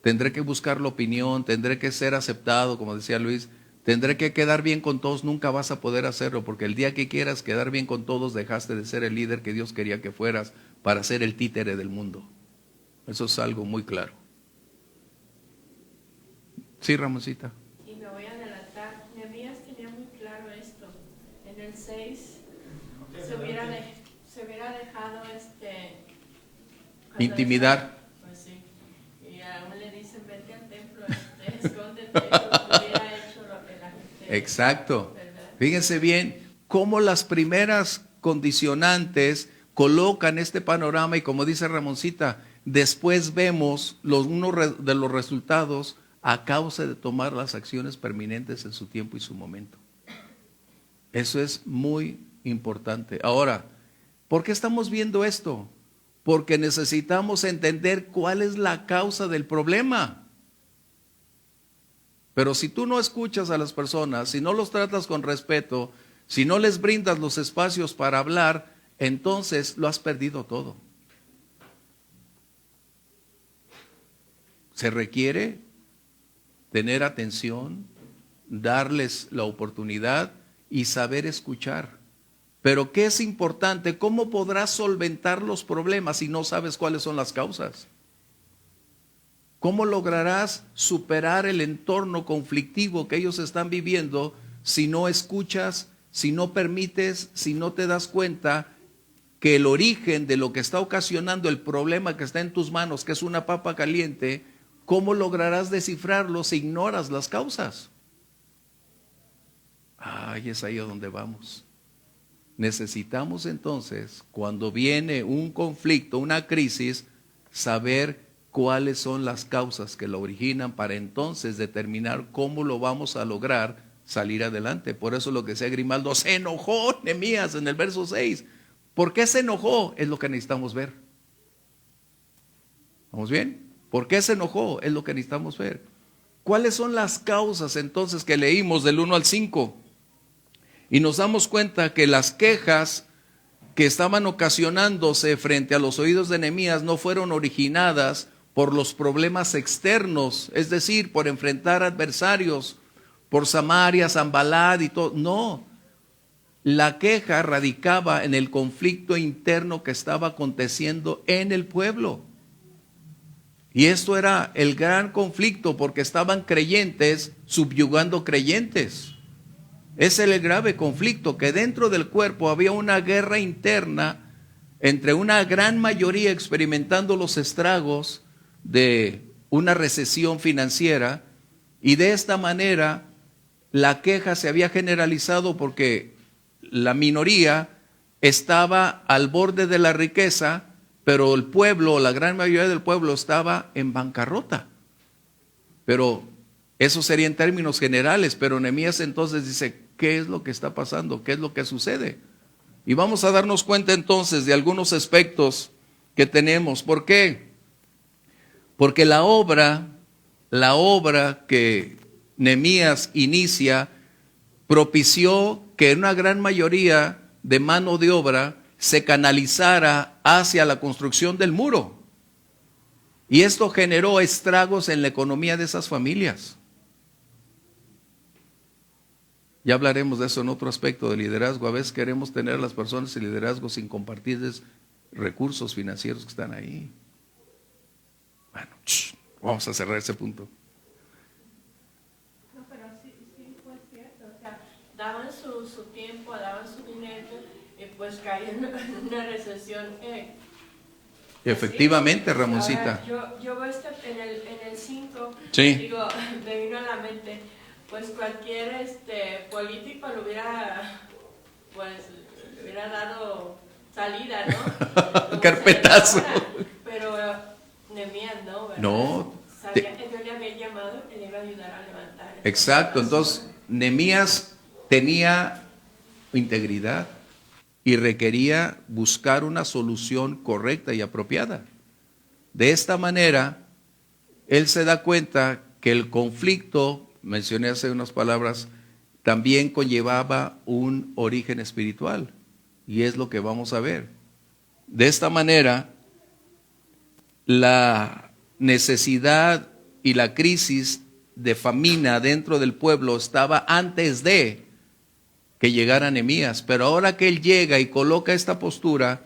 Tendré que buscar la opinión, tendré que ser aceptado, como decía Luis, tendré que quedar bien con todos. Nunca vas a poder hacerlo, porque el día que quieras quedar bien con todos, dejaste de ser el líder que Dios quería que fueras para ser el títere del mundo. Eso es algo muy claro. Sí, Ramoncita. Y me voy a adelantar. Nehemías tenía muy claro esto. En el 6 se hubiera dejado intimidar. Pues sí. Y aún le dicen, vete al templo, escóndete, lo hubiera hecho la gente. Exacto. ¿Verdad? Fíjense bien cómo las primeras condicionantes colocan este panorama, y como dice Ramoncita, después vemos uno de los resultados a causa de tomar las acciones permanentes en su tiempo y su momento. Eso es muy importante. Ahora, ¿por qué estamos viendo esto? Porque necesitamos entender cuál es la causa del problema. Pero si tú no escuchas a las personas, si no los tratas con respeto, si no les brindas los espacios para hablar, entonces lo has perdido todo. Se requiere tener atención, darles la oportunidad y saber escuchar. Pero ¿qué es importante? ¿Cómo podrás solventar los problemas si no sabes cuáles son las causas? ¿Cómo lograrás superar el entorno conflictivo que ellos están viviendo si no escuchas, si no permites, si no te das cuenta que el origen de lo que está ocasionando el problema que está en tus manos, que es una papa caliente, cómo lograrás descifrarlo si ignoras las causas? Ay, es ahí a donde vamos. Necesitamos entonces, cuando viene un conflicto, una crisis, saber cuáles son las causas que lo originan para entonces determinar cómo lo vamos a lograr salir adelante. Por eso lo que decía Grimaldo, se enojó Nehemías en el verso 6. ¿Por qué se enojó? Es lo que necesitamos ver. ¿Vamos bien? ¿Por qué se enojó? Es lo que necesitamos ver. ¿Cuáles son las causas entonces que leímos del 1 al 5? Y nos damos cuenta que las quejas que estaban ocasionándose frente a los oídos de Nehemías no fueron originadas por los problemas externos, es decir, por enfrentar adversarios, por Samaria, Sanballat y todo. No, la queja radicaba en el conflicto interno que estaba aconteciendo en el pueblo. Y esto era el gran conflicto, porque estaban creyentes subyugando creyentes. Ese es el grave conflicto, que dentro del cuerpo había una guerra interna entre una gran mayoría experimentando los estragos de una recesión financiera, y de esta manera la queja se había generalizado porque la minoría estaba al borde de la riqueza, pero el pueblo, la gran mayoría del pueblo estaba en bancarrota. Pero Eso sería en términos generales, pero Nehemías entonces dice, ¿qué es lo que está pasando? ¿Qué es lo que sucede? Y vamos a darnos cuenta entonces de algunos aspectos que tenemos. ¿Por qué? Porque la obra que Nehemías inicia propició que una gran mayoría de mano de obra se canalizara hacia la construcción del muro. Y esto generó estragos en la economía de esas familias. Ya hablaremos de eso en otro aspecto de liderazgo. A veces queremos tener a las personas en liderazgo sin compartirles recursos financieros que están ahí. Bueno, vamos a cerrar ese punto. No, pero sí fue cierto. O sea, daban su tiempo, daban su dinero y pues caían en una recesión. Efectivamente, Ramoncita. Ahora, yo veo en el 5, sí. Digo, me vino a la mente, pues cualquier político le hubiera dado salida, ¿no? Carpetazo. Pero Nehemías no, ¿verdad? No. Sabía que Dios le había llamado y le iba a ayudar a levantar. Exacto, entonces Nehemías tenía integridad y requería buscar una solución correcta y apropiada. De esta manera, él se da cuenta que el conflicto, mencioné hace unas palabras, también conllevaba un origen espiritual. Y es lo que vamos a ver. De esta manera, la necesidad y la crisis de famina dentro del pueblo estaba antes de que llegara Nehemías, pero ahora que él llega y coloca esta postura,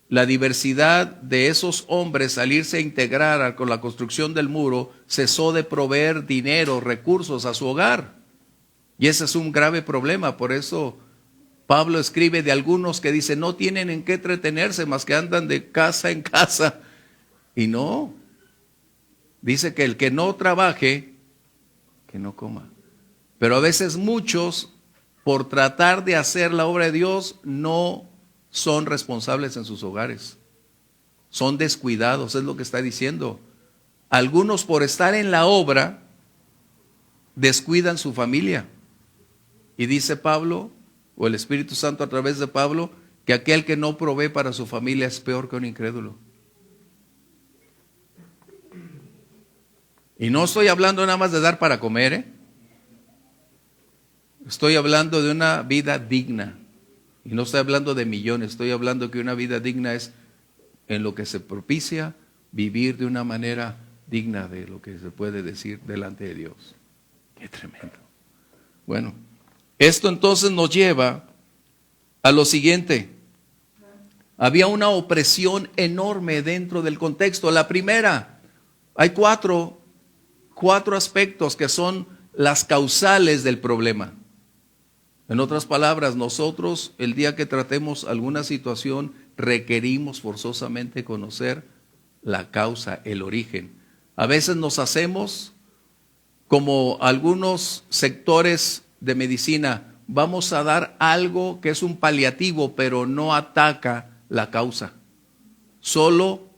la diversidad de esos hombres al irse a integrar con la construcción del muro cesó de proveer dinero, recursos a su hogar. Y ese es un grave problema. Por eso Pablo escribe de algunos que dicen no tienen en qué entretenerse más que andan de casa en casa. Y no, dice que el que no trabaje, que no coma. Pero a veces muchos, por tratar de hacer la obra de Dios, no son responsables en sus hogares. Son descuidados, es lo que está diciendo. Algunos por estar en la obra, descuidan su familia. Y dice Pablo, o el Espíritu Santo a través de Pablo, que aquel que no provee para su familia es peor que un incrédulo. Y no estoy hablando nada más de dar para comer, ¿eh? Estoy hablando de una vida digna. Y no estoy hablando de millones, estoy hablando que una vida digna es en lo que se propicia vivir de una manera digna de lo que se puede decir delante de Dios. Qué tremendo. Bueno, esto entonces nos lleva a lo siguiente. Había una opresión enorme dentro del contexto. La primera, hay cuatro aspectos que son las causales del problema. En otras palabras, nosotros el día que tratemos alguna situación requerimos forzosamente conocer la causa, el origen. A veces nos hacemos como algunos sectores de medicina, vamos a dar algo que es un paliativo, pero no ataca la causa. Solo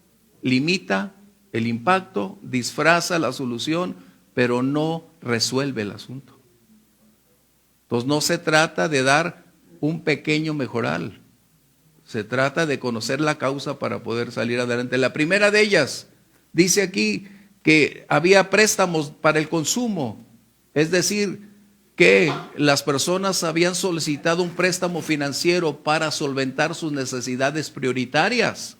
limita el impacto, disfraza la solución, pero no resuelve el asunto. Entonces no se trata de dar un pequeño mejoral, se trata de conocer la causa para poder salir adelante. La primera de ellas, dice aquí que había préstamos para el consumo, es decir, que las personas habían solicitado un préstamo financiero para solventar sus necesidades prioritarias.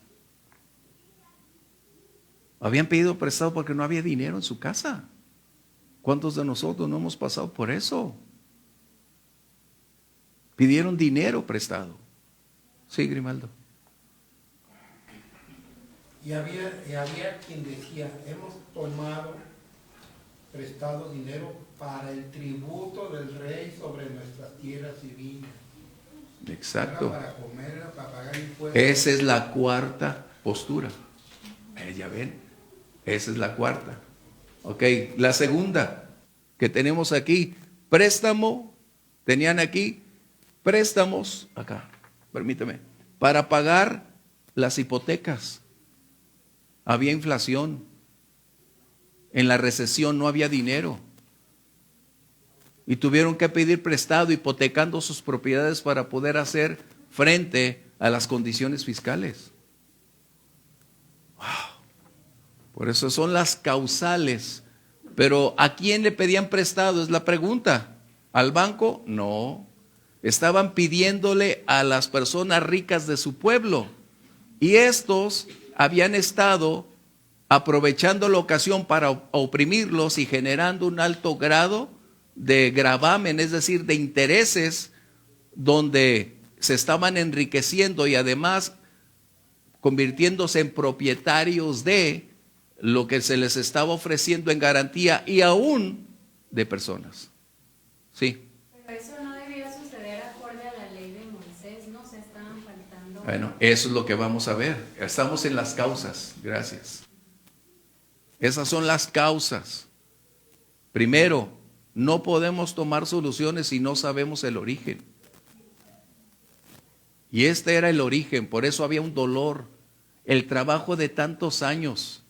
Habían pedido prestado porque no había dinero en su casa. ¿Cuántos de nosotros no hemos pasado por eso? Pidieron dinero prestado. Sí, Grimaldo. Y había quien decía, hemos tomado prestado dinero para el tributo del rey sobre nuestras tierras y viñas. Exacto. Era para comer, era para pagar impuestos. Esa es la cuarta postura. Ya ven, esa es la cuarta. Ok, la segunda que tenemos aquí, préstamo, tenían aquí préstamos, acá, permíteme, para pagar las hipotecas. Había inflación. En la recesión no había dinero. y tuvieron que pedir prestado, hipotecando sus propiedades para poder hacer frente a las condiciones fiscales. Wow. Por eso son las causales. Pero ¿a quién le pedían prestado? Es la pregunta. ¿Al banco? No. Estaban pidiéndole a las personas ricas de su pueblo. Y estos habían estado aprovechando la ocasión para oprimirlos y generando un alto grado de gravamen, es decir, de intereses, donde se estaban enriqueciendo y además convirtiéndose en propietarios de lo que se les estaba ofreciendo en garantía y aún de personas. Sí. Pero eso no debía suceder acorde a la ley de Moisés, ¿no? Se estaban faltando. Bueno, eso es lo que vamos a ver. Estamos en las causas. Gracias. Esas son las causas. Primero, no podemos tomar soluciones si no sabemos el origen. Y este era el origen, por eso había un dolor, el trabajo de tantos años.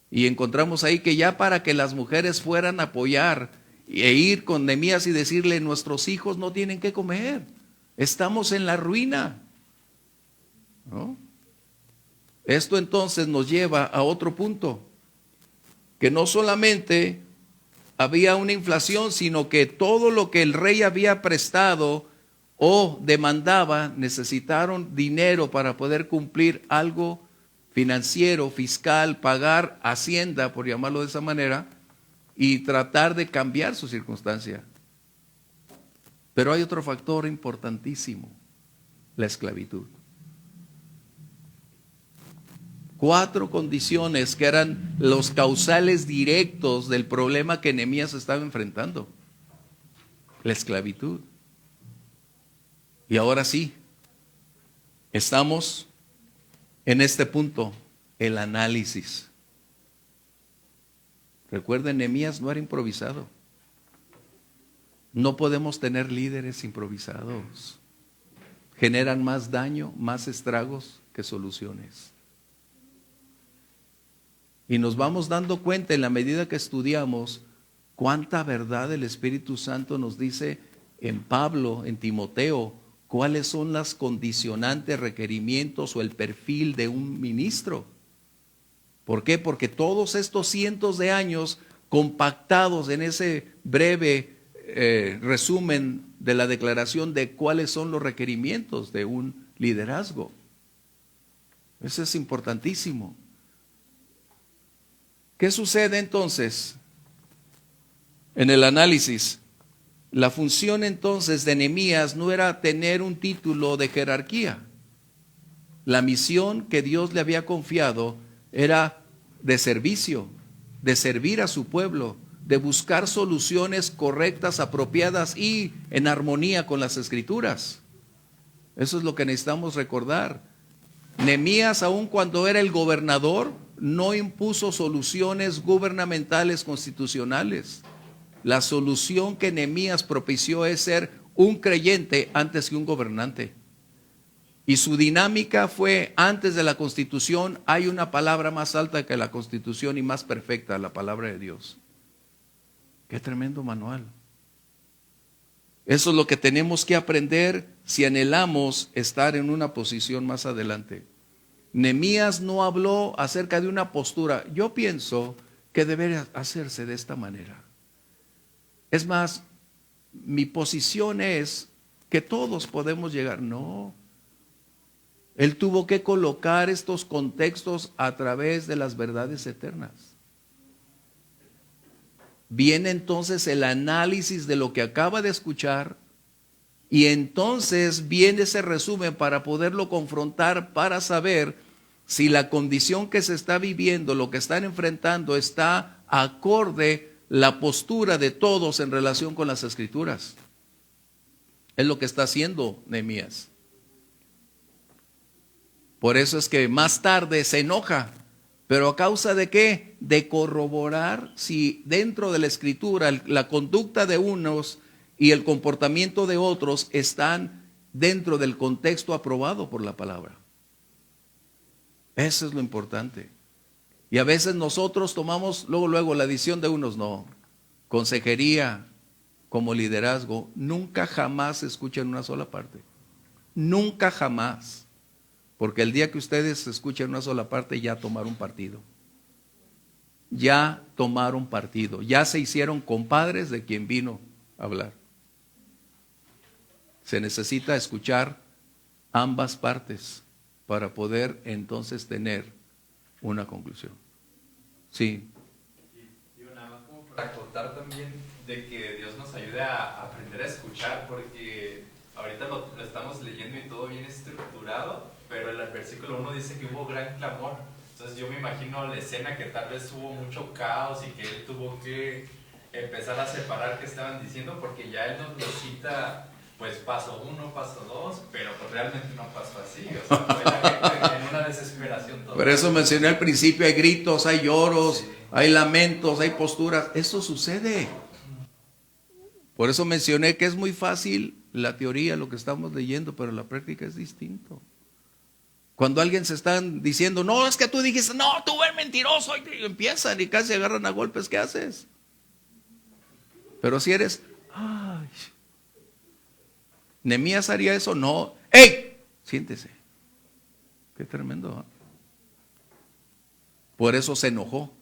Y encontramos ahí que ya para que las mujeres fueran a apoyar e ir con Nehemías y decirle, nuestros hijos no tienen que comer, estamos en la ruina, ¿no? Esto entonces nos lleva a otro punto, que no solamente había una inflación, sino que todo lo que el rey había prestado o demandaba, necesitaron dinero para poder cumplir algo financiero, fiscal, pagar Hacienda, por llamarlo de esa manera, y tratar de cambiar su circunstancia. Pero hay otro factor importantísimo, la esclavitud. 4 condiciones que eran los causales directos del problema que Nehemías estaba enfrentando. La esclavitud. Y ahora sí, estamos en este punto, el análisis. Recuerden, Nehemías no era improvisado. No podemos tener líderes improvisados. Generan más daño, más estragos que soluciones. Y nos vamos dando cuenta en la medida que estudiamos cuánta verdad el Espíritu Santo nos dice en Pablo, en Timoteo, cuáles son las condicionantes, requerimientos o el perfil de un ministro. ¿Por qué? Porque todos estos cientos de años compactados en ese breve resumen de la declaración de cuáles son los requerimientos de un liderazgo. Eso es importantísimo. ¿Qué sucede entonces en el análisis? La función entonces de Nehemías no era tener un título de jerarquía. La misión que Dios le había confiado era de servicio, de servir a su pueblo, de buscar soluciones correctas, apropiadas y en armonía con las Escrituras. Eso es lo que necesitamos recordar. Nehemías, aun cuando era el gobernador, no impuso soluciones gubernamentales constitucionales. La solución que Nehemías propició es ser un creyente antes que un gobernante. Y su dinámica fue, antes de la Constitución, hay una palabra más alta que la Constitución y más perfecta, la palabra de Dios. Qué tremendo manual. Eso es lo que tenemos que aprender si anhelamos estar en una posición más adelante. Nehemías no habló acerca de una postura. Yo pienso que debería hacerse de esta manera. Es más, mi posición es que todos podemos llegar. No. Él tuvo que colocar estos contextos a través de las verdades eternas. Viene entonces el análisis de lo que acaba de escuchar y entonces viene ese resumen para poderlo confrontar, para saber si la condición que se está viviendo, lo que están enfrentando, está acorde la postura de todos en relación con las Escrituras. Es lo que está haciendo Nehemías. Por eso es que más tarde se enoja. ¿Pero a causa de qué? De corroborar si dentro de la Escritura la conducta de unos y el comportamiento de otros están dentro del contexto aprobado por la palabra. Eso es lo importante. Y a veces nosotros tomamos luego la decisión de unos, no. Consejería, como liderazgo, nunca jamás escuchen una sola parte. Nunca jamás. Porque el día que ustedes escuchen una sola parte, ya tomaron partido. Ya tomaron partido. Ya se hicieron compadres de quien vino a hablar. Se necesita escuchar ambas partes para poder entonces tener una conclusión. Sí. Y nada más como para acotar también de que Dios nos ayude a aprender a escuchar, porque ahorita lo estamos leyendo y todo bien estructurado, pero el versículo 1 dice que hubo gran clamor. Entonces yo me imagino la escena que tal vez hubo mucho caos y que él tuvo que empezar a separar qué estaban diciendo, porque ya él nos lo cita, pues paso 1, paso 2, pero pues realmente no pasó así. O sea, fue la gente en una desesperación total. Por eso mencioné al principio, hay gritos, hay lloros, Sí. hay lamentos, hay posturas. Eso sucede. Por eso mencioné que es muy fácil la teoría, lo que estamos leyendo, pero la práctica es distinto. Cuando alguien se están diciendo, no, es que tú dijiste, no, tú eres mentiroso, y empiezan y casi agarran a golpes, ¿qué haces? Pero si eres, ay, ¿Nehemías haría eso? No. ¡Ey! Siéntese. Qué tremendo, ¿eh? Por eso se enojó.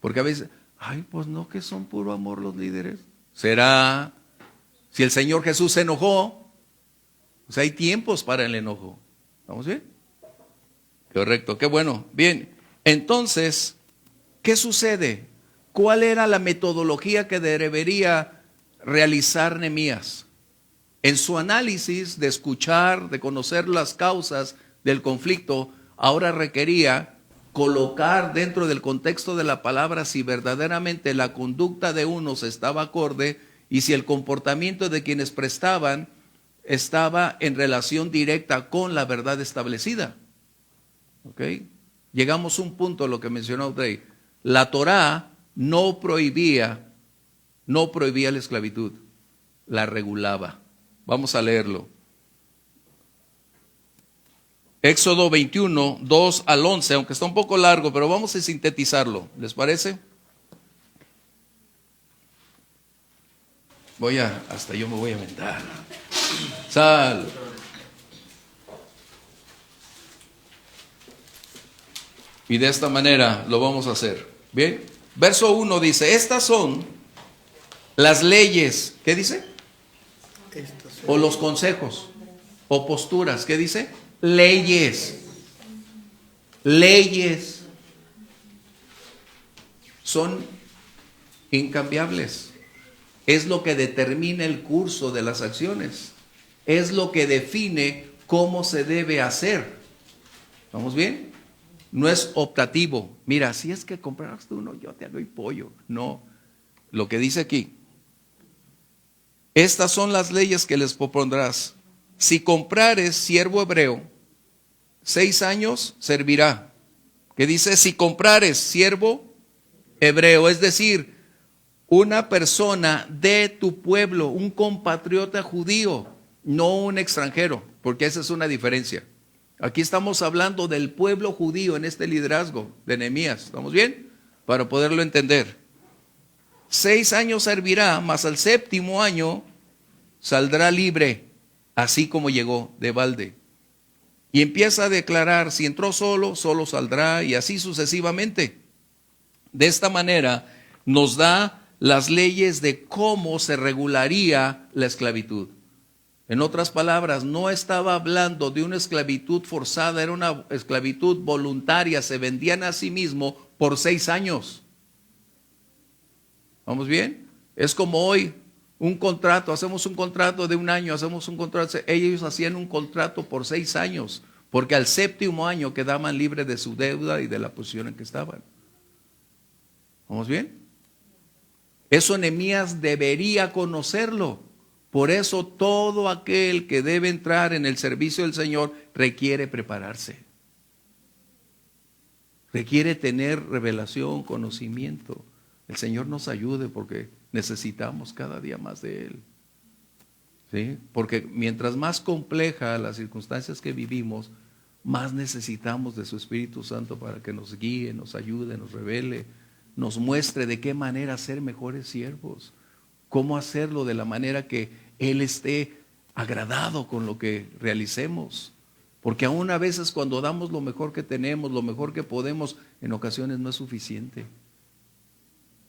Porque a veces, ay, pues no, que son puro amor los líderes. ¿Será? Si el Señor Jesús se enojó, pues hay tiempos para el enojo. ¿Vamos bien? Correcto, qué bueno. Bien, entonces, ¿qué sucede? ¿Cuál era la metodología que debería realizar Nehemías? En su análisis de escuchar, de conocer las causas del conflicto, ahora requería colocar dentro del contexto de la palabra si verdaderamente la conducta de unos estaba acorde y si el comportamiento de quienes prestaban estaba en relación directa con la verdad establecida. ¿Ok? Llegamos a un punto, lo que mencionó Audrey. La Torá no prohibía la esclavitud, la regulaba. Vamos a leerlo. Éxodo 21, 2 al 11, aunque está un poco largo, pero vamos a sintetizarlo. ¿Les parece? Hasta yo me voy a aventar. Sal. Y de esta manera lo vamos a hacer. Bien. Verso 1 dice, estas son las leyes. ¿Qué dice? O los consejos. O posturas. ¿Qué dice? Leyes. Leyes. Son incambiables. Es lo que determina el curso de las acciones. Es lo que define cómo se debe hacer. ¿Vamos bien? No es optativo. Mira, si es que compraste uno, yo te hago el pollo. No. Lo que dice aquí. Estas son las leyes que les propondrás. Si comprares siervo hebreo, 6 años servirá. Que dice, si comprares siervo hebreo, es decir, una persona de tu pueblo, un compatriota judío, no un extranjero, porque esa es una diferencia. Aquí estamos hablando del pueblo judío en este liderazgo de Nehemías. ¿Estamos bien? Para poderlo entender. 6 años servirá, mas al 7º año saldrá libre, así como llegó de balde. Y empieza a declarar, si entró solo, solo saldrá, y así sucesivamente. De esta manera nos da las leyes de cómo se regularía la esclavitud. En otras palabras, no estaba hablando de una esclavitud forzada, era una esclavitud voluntaria, se vendían a sí mismos por 6 años. ¿Vamos bien? Es como hoy, un contrato, hacemos un contrato de 1 año, hacemos un contrato, ellos hacían un contrato por 6 años, porque al 7º año quedaban libres de su deuda y de la posición en que estaban. ¿Vamos bien? Eso Nehemías debería conocerlo. Por eso todo aquel que debe entrar en el servicio del Señor requiere prepararse. Requiere tener revelación, conocimiento. El Señor nos ayude porque necesitamos cada día más de Él. ¿Sí? Porque mientras más compleja las circunstancias que vivimos, más necesitamos de su Espíritu Santo para que nos guíe, nos ayude, nos revele, nos muestre de qué manera ser mejores siervos. cómo hacerlo de la manera que Él esté agradado con lo que realicemos. Porque aún a veces cuando damos lo mejor que tenemos, lo mejor que podemos, en ocasiones no es suficiente.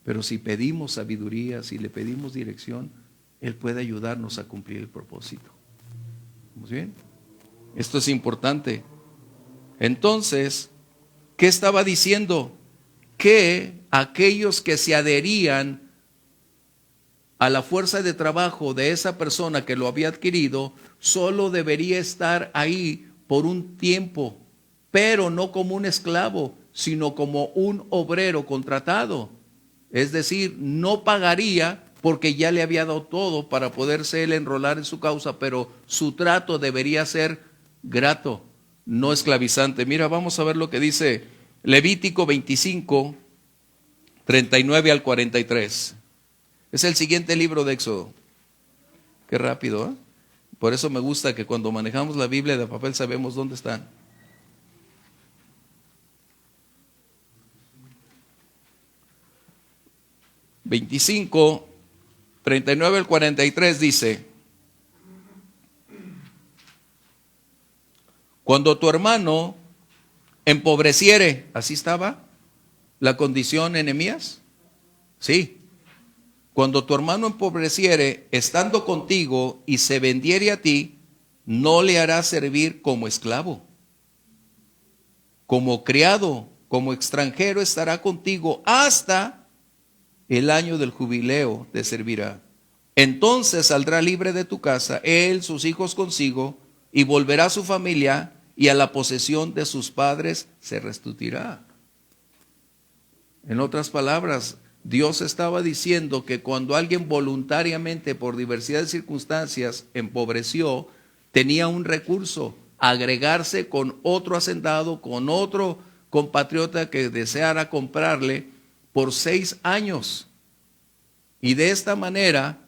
Pero si pedimos sabiduría, si le pedimos dirección, Él puede ayudarnos a cumplir el propósito. ¿Vamos bien? Esto es importante. Entonces, ¿qué estaba diciendo? Que aquellos que se adherían a la fuerza de trabajo de esa persona que lo había adquirido, solo debería estar ahí por un tiempo, pero no como un esclavo, sino como un obrero contratado. Es decir, no pagaría porque ya le había dado todo para poderse él enrolar en su causa, pero su trato debería ser grato, no esclavizante. Mira, vamos a ver lo que dice Levítico 25, 39 al 43. Es el siguiente libro de Éxodo. Qué rápido, ¿eh? Por eso me gusta que cuando manejamos la Biblia de papel sabemos dónde están. (25, 39 al 43) dice: cuando tu hermano empobreciere, ¿así estaba la condición en Nehemías? Sí. Cuando tu hermano empobreciere estando contigo y se vendiere a ti, no le harás servir como esclavo. Como criado, como extranjero estará contigo hasta el año del jubileo te servirá. Entonces saldrá libre de tu casa, él, sus hijos consigo, y volverá a su familia, y a la posesión de sus padres se restituirá. En otras palabras, Dios estaba diciendo que cuando alguien voluntariamente, por diversidad de circunstancias, empobreció, tenía un recurso: agregarse con otro hacendado, con otro compatriota que deseara comprarle por 6 años. Y de esta manera,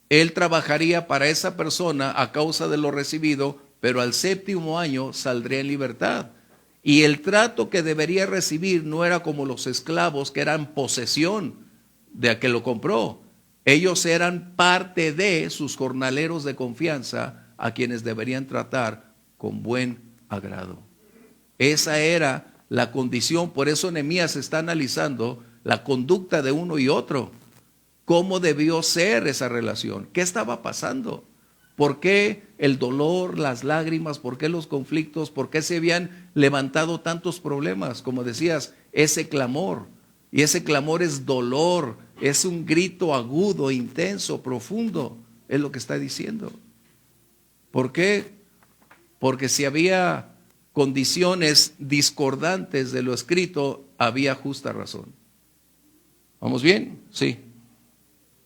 él trabajaría para esa persona a causa de lo recibido, pero al 7º año saldría en libertad. Y el trato que debería recibir no era como los esclavos, que eran posesión de a que lo compró. Ellos eran parte de sus jornaleros de confianza, a quienes deberían tratar con buen agrado. Esa era la condición. Por eso Nehemías está analizando la conducta de uno y otro. ¿Cómo debió ser esa relación? ¿Qué estaba pasando? ¿Por qué el dolor, las lágrimas? ¿Por qué los conflictos? ¿Por qué se habían levantado tantos problemas? Como decías, ese clamor. Y ese clamor es dolor, es un grito agudo, intenso, profundo. Es lo que está diciendo. ¿Por qué? Porque si había condiciones discordantes de lo escrito, había justa razón. ¿Vamos bien? Sí.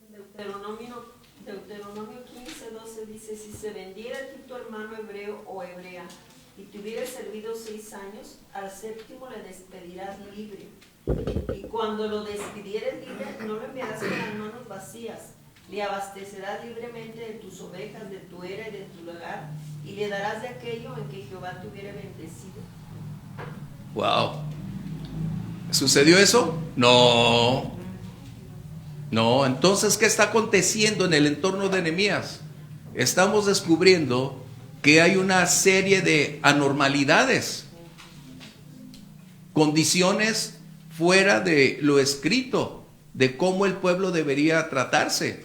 Deuteronomio 15:12 dice: si se vendiera a ti tu hermano hebreo o hebrea y te hubiera servido 6 años, al 7º le despedirás libre. Y cuando lo despidieres libre, no lo enviarás con las manos vacías. Le abastecerás libremente de tus ovejas, de tu era y de tu lagar, y le darás de aquello en que Jehová te hubiera bendecido. Wow. ¿Sucedió eso? No. No, entonces, ¿qué está aconteciendo en el entorno de Nehemías? Estamos descubriendo que hay una serie de anormalidades, condiciones fuera de lo escrito, de cómo el pueblo debería tratarse.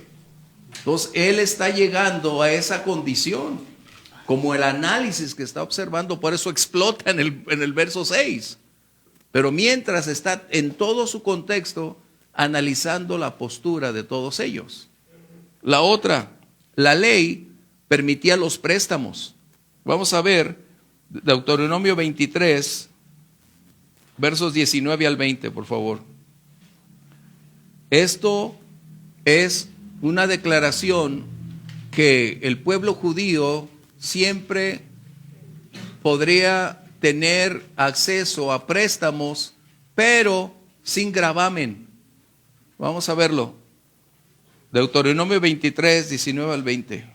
Entonces, él está llegando a esa condición, como el análisis que está observando, por eso explota en el verso 6. Pero mientras está en todo su contexto, analizando la postura de todos ellos. La otra, la ley permitía los préstamos. Vamos a ver Deuteronomio 23, versos 19 al 20, por favor. Esto es una declaración que el pueblo judío siempre podría tener acceso a préstamos, pero sin gravamen. Vamos a verlo. Deuteronomio 23, 19 al 20.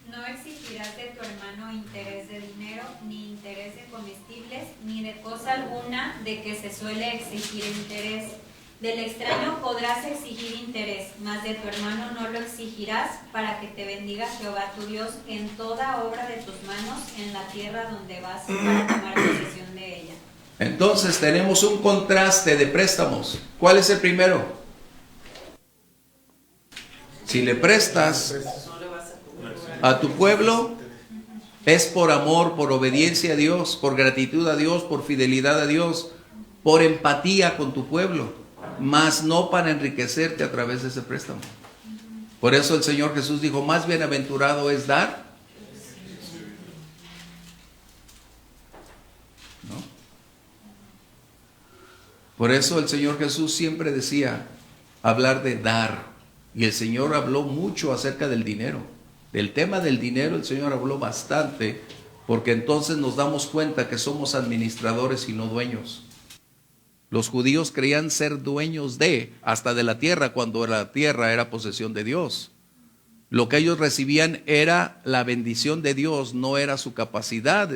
No exigirás de tu hermano interés de dinero, ni interés de comestibles, ni de cosa alguna de que se suele exigir interés, Del extraño podrás exigir interés, mas de tu hermano no lo exigirás, para que te bendiga Jehová tu Dios en toda obra de tus manos en la tierra donde vas para tomar posesión de ella. Entonces tenemos un contraste de préstamos. ¿Cuál es el primero? Si le prestas a tu pueblo, es por amor, por obediencia a Dios, por gratitud a Dios, por fidelidad a Dios, por empatía con tu pueblo, mas no para enriquecerte a través de ese préstamo. Por eso el Señor Jesús dijo, más bienaventurado es dar, ¿no? Por eso el Señor Jesús siempre decía hablar de dar. Y el Señor habló mucho acerca del dinero. Del tema del dinero el Señor habló bastante, porque entonces nos damos cuenta que somos administradores y no dueños. Los judíos creían ser dueños hasta de la tierra, cuando la tierra era posesión de Dios. Lo que ellos recibían era la bendición de Dios, no era su capacidad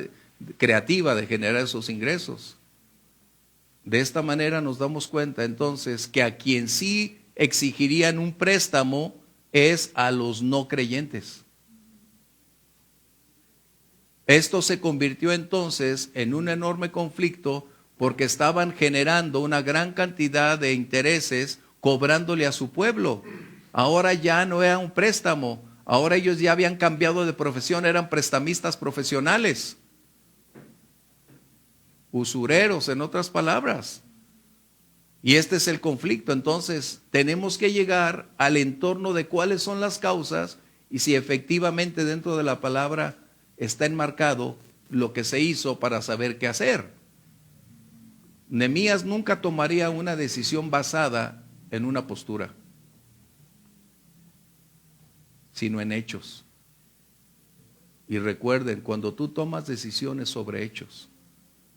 creativa de generar esos ingresos. De esta manera nos damos cuenta entonces que a quien sí exigirían un préstamo es a los no creyentes. Esto se convirtió entonces en un enorme conflicto, porque estaban generando una gran cantidad de intereses cobrándole a su pueblo. Ahora ya no era un préstamo, ahora ellos ya habían cambiado de profesión, eran prestamistas profesionales, usureros en otras palabras. Y este es el conflicto. Entonces tenemos que llegar al entorno de cuáles son las causas y si efectivamente dentro de la palabra está enmarcado lo que se hizo para saber qué hacer. Nehemías nunca tomaría una decisión basada en una postura, sino en hechos. Y recuerden, cuando tú tomas decisiones sobre hechos,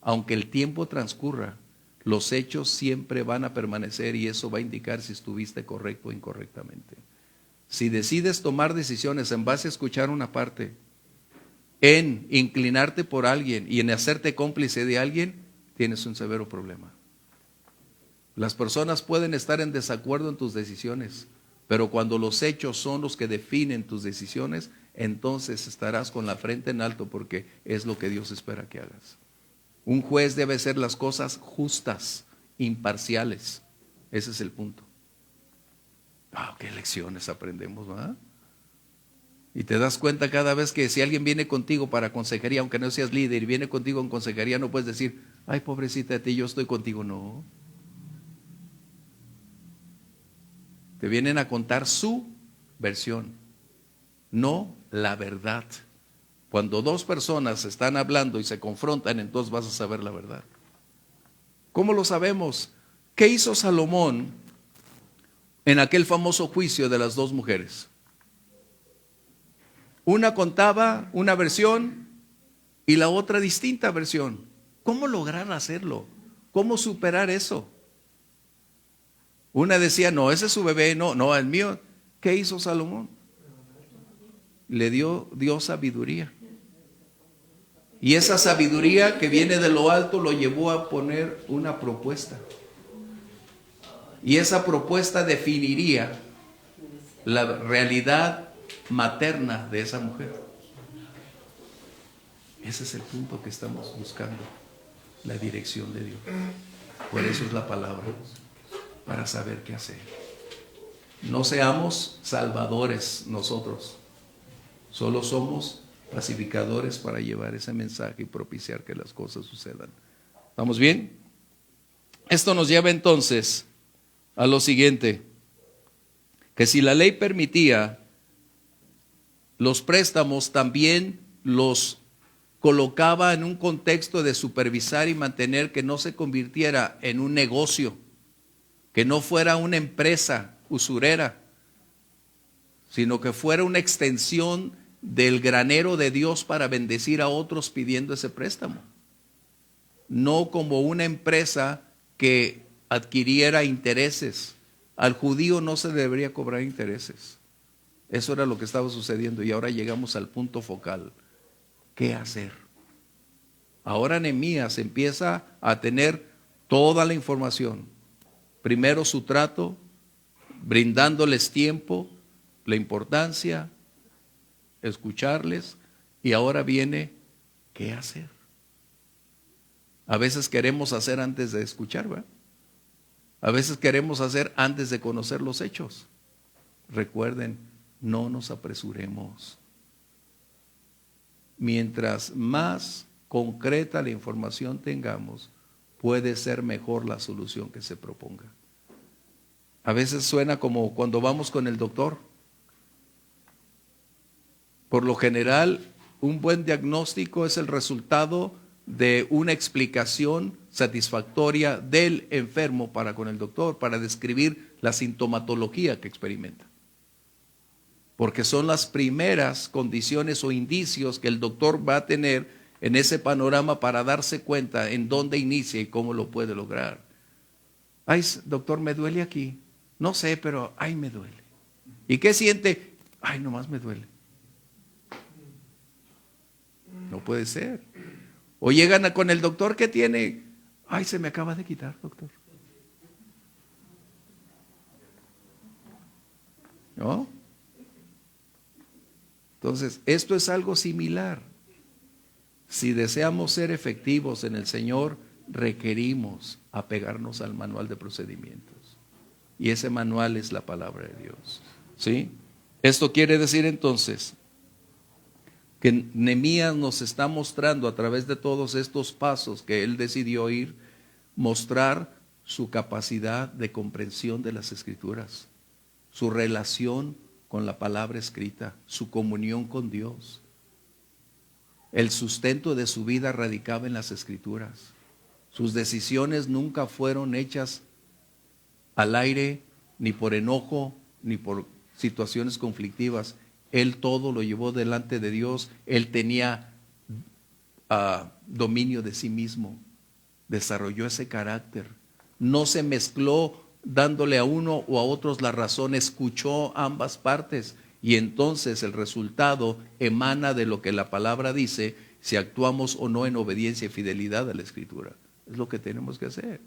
aunque el tiempo transcurra, los hechos siempre van a permanecer y eso va a indicar si estuviste correcto o incorrectamente. Si decides tomar decisiones en base a escuchar una parte, en inclinarte por alguien y en hacerte cómplice de alguien, tienes un severo problema. Las personas pueden estar en desacuerdo en tus decisiones, pero cuando los hechos son los que definen tus decisiones, entonces estarás con la frente en alto, porque es lo que Dios espera que hagas. Un juez debe hacer las cosas justas, imparciales. Ese es el punto. Qué lecciones aprendemos, ¿verdad? Y te das cuenta cada vez que si alguien viene contigo para consejería, aunque no seas líder, y viene contigo en consejería, no puedes decir, ay, pobrecita de ti, yo estoy contigo. No. Te vienen a contar su versión, no la verdad. Cuando dos personas están hablando y se confrontan, entonces vas a saber la verdad. ¿Cómo lo sabemos? ¿Qué hizo Salomón en aquel famoso juicio de las dos mujeres? Una contaba una versión y la otra distinta versión. ¿Cómo lograr hacerlo? ¿Cómo superar eso? Una decía, no, ese es su bebé, no, el mío. ¿Qué hizo Salomón? Le dio Dios sabiduría. Y esa sabiduría que viene de lo alto lo llevó a poner una propuesta. Y esa propuesta definiría la realidad materna de esa mujer. Ese es el punto que estamos buscando, la dirección de Dios. Por eso es la palabra, para saber qué hacer. No seamos salvadores nosotros, solo somos pacificadores para llevar ese mensaje y propiciar que las cosas sucedan. ¿Estamos bien? Esto nos lleva entonces a lo siguiente, que si la ley permitía los préstamos, también los colocaba en un contexto de supervisar y mantener que no se convirtiera en un negocio, que no fuera una empresa usurera, sino que fuera una extensión del granero de Dios para bendecir a otros pidiendo ese préstamo. No como una empresa que adquiriera intereses. Al judío no se debería cobrar intereses. Eso era lo que estaba sucediendo y ahora llegamos al punto focal. ¿Qué hacer? Ahora Nehemías empieza a tener toda la información primero su trato, brindándoles tiempo, la importancia, escucharles, y ahora viene, ¿qué hacer? A veces queremos hacer antes de escuchar, ¿verdad? A veces queremos hacer antes de conocer los hechos. Recuerden, no nos apresuremos. Mientras más concreta la información tengamos, puede ser mejor la solución que se proponga. A veces suena como cuando vamos con el doctor. Por lo general, un buen diagnóstico es el resultado de una explicación satisfactoria del enfermo para con el doctor, para describir la sintomatología que experimenta. Porque son las primeras condiciones o indicios que el doctor va a tener en ese panorama para darse cuenta en dónde inicia y cómo lo puede lograr. Ay, doctor, me duele aquí. No sé, pero ay, me duele. ¿Y qué siente? Ay, nomás me duele. No puede ser. O llegan con el doctor, ¿qué tiene? Ay, se me acaba de quitar, doctor. ¿No? Entonces, esto es algo similar. Si deseamos ser efectivos en el Señor, requerimos apegarnos al manual de procedimientos. Y ese manual es la palabra de Dios. ¿Sí? Esto quiere decir entonces que Nehemías nos está mostrando a través de todos estos pasos que él decidió ir, mostrar su capacidad de comprensión de las Escrituras, su relación con la palabra escrita, su comunión con Dios. El sustento de su vida radicaba en las Escrituras. Sus decisiones nunca fueron hechas al aire, ni por enojo, ni por situaciones conflictivas. Él todo lo llevó delante de Dios. Él tenía dominio de sí mismo. Desarrolló ese carácter. No se mezcló dándole a uno o a otros la razón. Escuchó ambas partes. Y entonces el resultado emana de lo que la palabra dice, si actuamos o no en obediencia y fidelidad a la Escritura. Es lo que tenemos que hacer.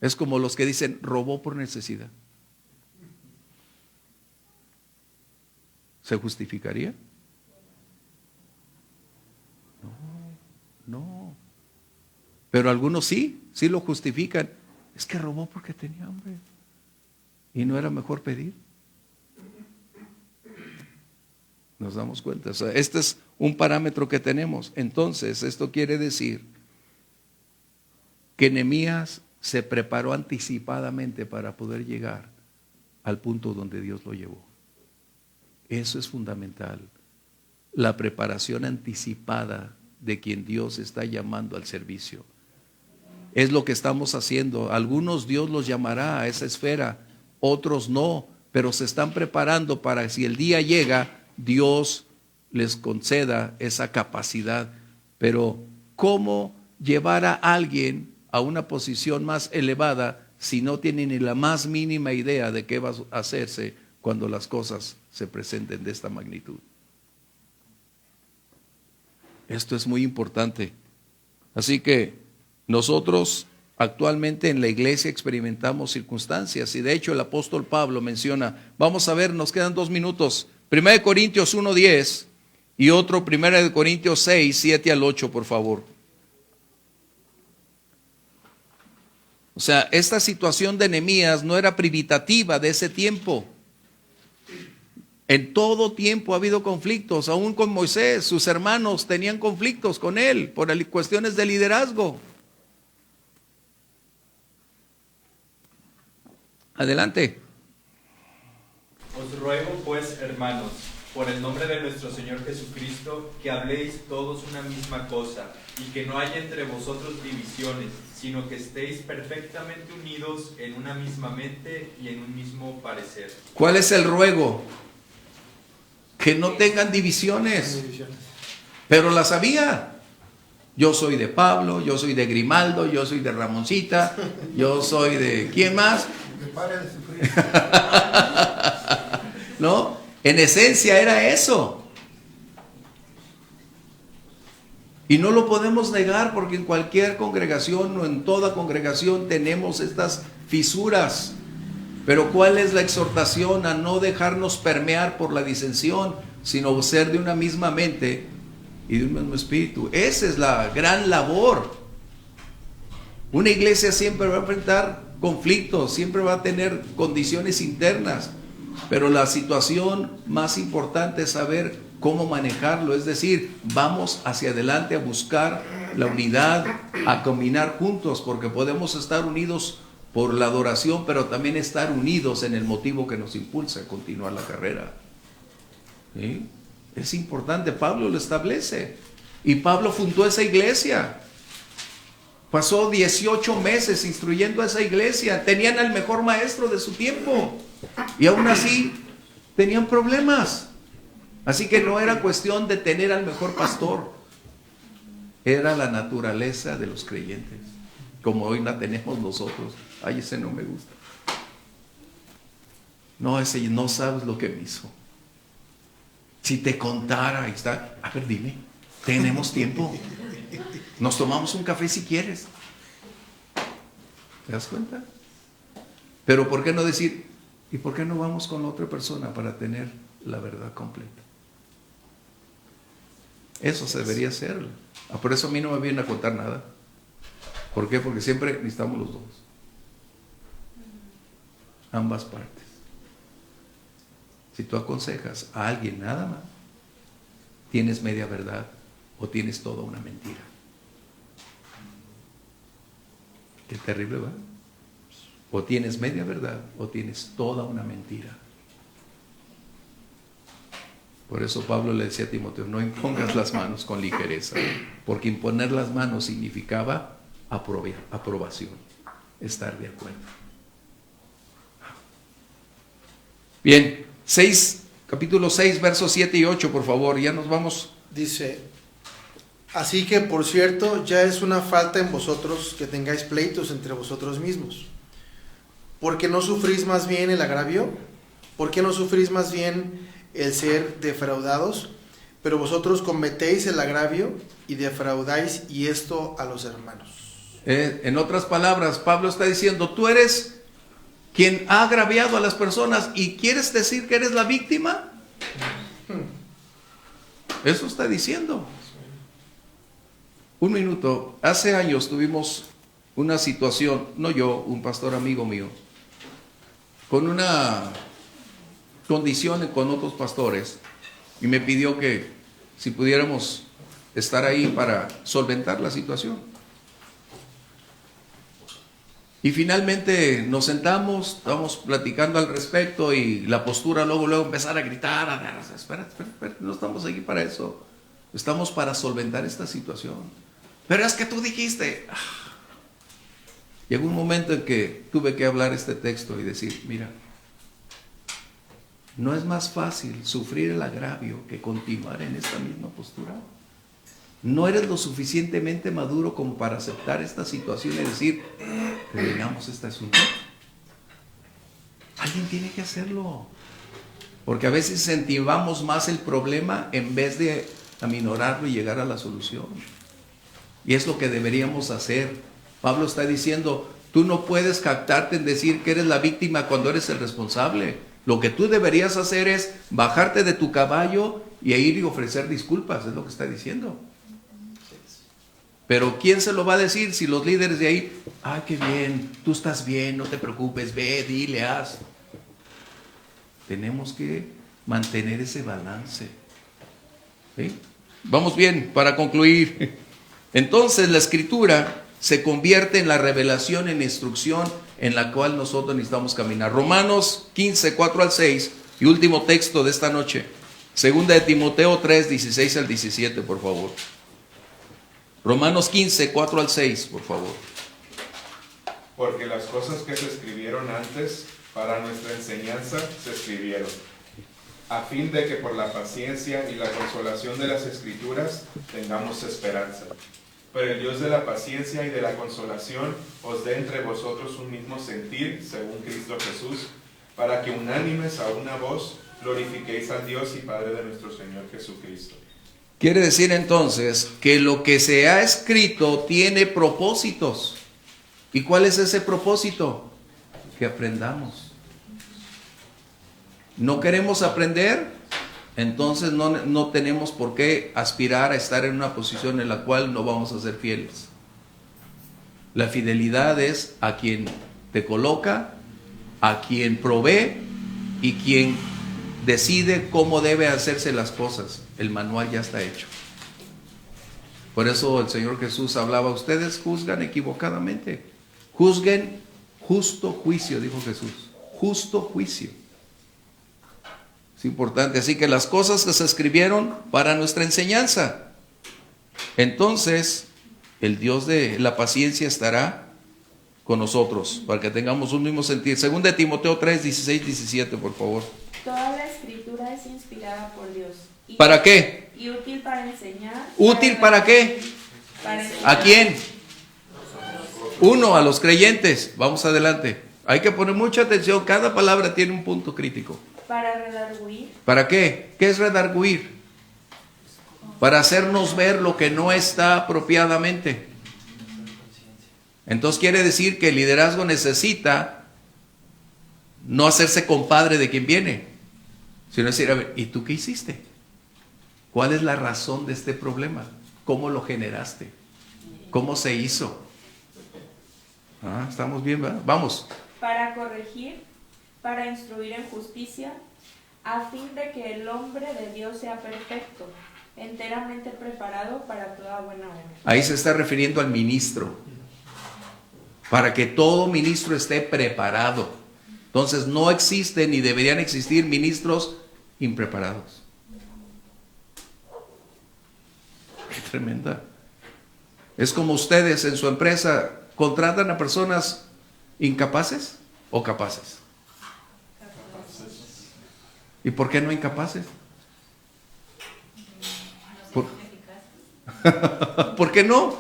Es como los que dicen, robó por necesidad. ¿Se justificaría? No. Pero algunos sí lo justifican. Es que robó porque tenía hambre. ¿Y no era mejor pedir? Nos damos cuenta. O sea, este es un parámetro que tenemos. Entonces, esto quiere decir que Nehemías se preparó anticipadamente para poder llegar al punto donde Dios lo llevó. Eso es fundamental. La preparación anticipada de quien Dios está llamando al servicio. Es lo que estamos haciendo. Algunos Dios los llamará a esa esfera, otros no, pero se están preparando para si el día llega, Dios les conceda esa capacidad. Pero ¿cómo llevar a alguien a una posición más elevada si no tiene ni la más mínima idea de qué va a hacerse cuando las cosas se presenten de esta magnitud? Esto es muy importante. Así que nosotros actualmente en la iglesia experimentamos circunstancias y de hecho el apóstol Pablo menciona, vamos a ver, nos quedan 2 minutos, 1 Corintios 1:10 y otro 1 Corintios 6, 7 al 8, por favor. O sea, esta situación de Nehemías no era privitativa de ese tiempo. En todo tiempo ha habido conflictos, aún con Moisés, sus hermanos tenían conflictos con él por cuestiones de liderazgo. Adelante. Os ruego pues, hermanos, por el nombre de nuestro Señor Jesucristo, que habléis todos una misma cosa, y que no haya entre vosotros divisiones, sino que estéis perfectamente unidos en una misma mente y en un mismo parecer. ¿Cuál es el ruego? Que no tengan divisiones. Pero las había. Yo soy de Pablo, yo soy de Grimaldo, yo soy de Ramoncita, yo soy de... ¿quién más? Que pare de sufrir. ¿No? En esencia era eso. Y no lo podemos negar porque en cualquier congregación o en toda congregación tenemos estas fisuras. Pero ¿cuál es la exhortación? A no dejarnos permear por la disensión, sino ser de una misma mente y de un mismo espíritu. Esa es la gran labor. Una iglesia siempre va a enfrentar conflictos, siempre va a tener condiciones internas, pero la situación más importante es saber cómo manejarlo, es decir, vamos hacia adelante a buscar la unidad, a caminar juntos, porque podemos estar unidos por la adoración, pero también estar unidos en el motivo que nos impulsa a continuar la carrera. ¿Sí? Es importante, Pablo lo establece, y Pablo fundó esa iglesia. Pasó 18 meses instruyendo a esa iglesia. Tenían al mejor maestro de su tiempo. Y aún así tenían problemas. Así que no era cuestión de tener al mejor pastor. Era la naturaleza de los creyentes. Como hoy la tenemos nosotros. Ay, ese no me gusta. No, ese no sabes lo que me hizo. Si te contara, ahí está. A ver, dime. Tenemos tiempo. Nos tomamos un café si quieres. ¿Te das cuenta? Pero ¿por qué no decir, y por qué no vamos con la otra persona para tener la verdad completa? Eso se debería hacer. Por eso a mí no me viene a contar nada. ¿Por qué? Porque siempre necesitamos los dos. Ambas partes. Si tú aconsejas a alguien nada más, tienes media verdad o tienes toda una mentira. Qué terrible, ¿verdad? O tienes media verdad o tienes toda una mentira. Por eso Pablo le decía a Timoteo, no impongas las manos con ligereza, porque imponer las manos significaba aprobación, estar de acuerdo. Bien, capítulo 6, versos 7 y 8, por favor, ya nos vamos. Dice: así que, por cierto, ya es una falta en vosotros que tengáis pleitos entre vosotros mismos. ¿Por qué no sufrís más bien el agravio? ¿Por qué no sufrís más bien el ser defraudados? Pero vosotros cometéis el agravio y defraudáis, y esto a los hermanos. En otras palabras, Pablo está diciendo, tú eres quien ha agraviado a las personas y quieres decir que eres la víctima. Eso está diciendo. Un minuto, hace años tuvimos una situación, no yo, un pastor amigo mío, con una condición con otros pastores, y me pidió que si pudiéramos estar ahí para solventar la situación. Y finalmente nos sentamos, estábamos platicando al respecto, y la postura luego empezar a gritar, espera, no estamos aquí para eso, estamos para solventar esta situación. Pero es que tú dijiste. Llegó un momento en que tuve que hablar este texto y decir, mira, ¿no es más fácil sufrir el agravio que continuar en esta misma postura? ¿No eres lo suficientemente maduro como para aceptar esta situación y decir, terminamos este asunto? Alguien tiene que hacerlo. Porque a veces incentivamos más el problema en vez de aminorarlo y llegar a la solución. Y es lo que deberíamos hacer. Pablo está diciendo, tú no puedes jactarte en decir que eres la víctima cuando eres el responsable. Lo que tú deberías hacer es bajarte de tu caballo y ir y ofrecer disculpas, es lo que está diciendo. Pero ¿quién se lo va a decir si los líderes de ahí, ay, qué bien, tú estás bien, no te preocupes, ve, dile, haz? Tenemos que mantener ese balance. ¿Sí? Vamos bien, para concluir. Entonces la Escritura se convierte en la revelación, en la instrucción en la cual nosotros necesitamos caminar. Romanos 15, 4 al 6, y último texto de esta noche. Segunda de Timoteo 3, 16 al 17, por favor. Romanos 15, 4 al 6, por favor. Porque las cosas que se escribieron antes para nuestra enseñanza se escribieron, a fin de que por la paciencia y la consolación de las Escrituras tengamos esperanza. Pero el Dios de la paciencia y de la consolación os dé entre vosotros un mismo sentir, según Cristo Jesús, para que unánimes a una voz glorifiquéis al Dios y Padre de nuestro Señor Jesucristo, Quiere decir entonces que lo que se ha escrito tiene propósitos. ¿Y cuál es ese propósito? Que aprendamos. ¿No queremos aprender? Entonces no tenemos por qué aspirar a estar en una posición en la cual no vamos a ser fieles. La fidelidad es a quien te coloca, a quien provee y quien decide cómo debe hacerse las cosas. El manual ya está hecho. Por eso el Señor Jesús hablaba: ustedes juzgan equivocadamente. Juzguen justo juicio, dijo Jesús. Justo juicio. Es importante. Así que las cosas que se escribieron para nuestra enseñanza. Entonces, el Dios de la paciencia estará con nosotros, para que tengamos un mismo sentir. Según de Timoteo 3, 16, 17, por favor. Toda la escritura es inspirada por Dios. ¿Para qué? Y útil para enseñar. ¿Útil para qué? Para ¿A quién? Uno, a los creyentes. Vamos adelante. Hay que poner mucha atención. Cada palabra tiene un punto crítico. Para redarguir. ¿Para qué? ¿Qué es redarguir? Para hacernos ver lo que no está apropiadamente. Entonces quiere decir que el liderazgo necesita no hacerse compadre de quien viene, sino decir: a ver, ¿y tú qué hiciste? ¿Cuál es la razón de este problema? ¿Cómo lo generaste? ¿Cómo se hizo? Estamos bien, ¿verdad? Vamos. Para corregir, para instruir en justicia, a fin de que el hombre de Dios sea perfecto, enteramente preparado para toda buena obra. Ahí se está refiriendo al ministro. Para que todo ministro esté preparado. Entonces no existen ni deberían existir ministros impreparados. Qué tremenda. Es como ustedes en su empresa contratan a personas incapaces o capaces. ¿Y por qué no incapaces? ¿Por qué no?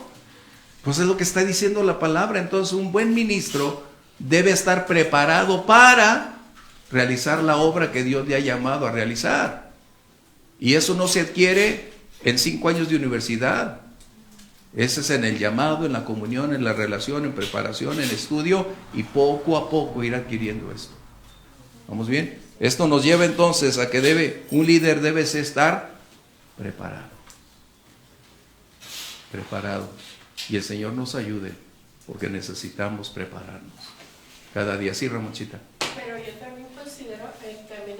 Pues es lo que está diciendo la palabra. Entonces un buen ministro debe estar preparado para realizar la obra que Dios le ha llamado a realizar. Y eso no se adquiere en 5 años de universidad. Ese es en el llamado, en la comunión, en la relación, en preparación, en estudio, y poco a poco ir adquiriendo esto. ¿Vamos bien? Esto nos lleva entonces a que un líder debe estar preparado. Preparado. Y el Señor nos ayude, porque necesitamos prepararnos cada día. Sí, Ramonchita. Pero yo también considero también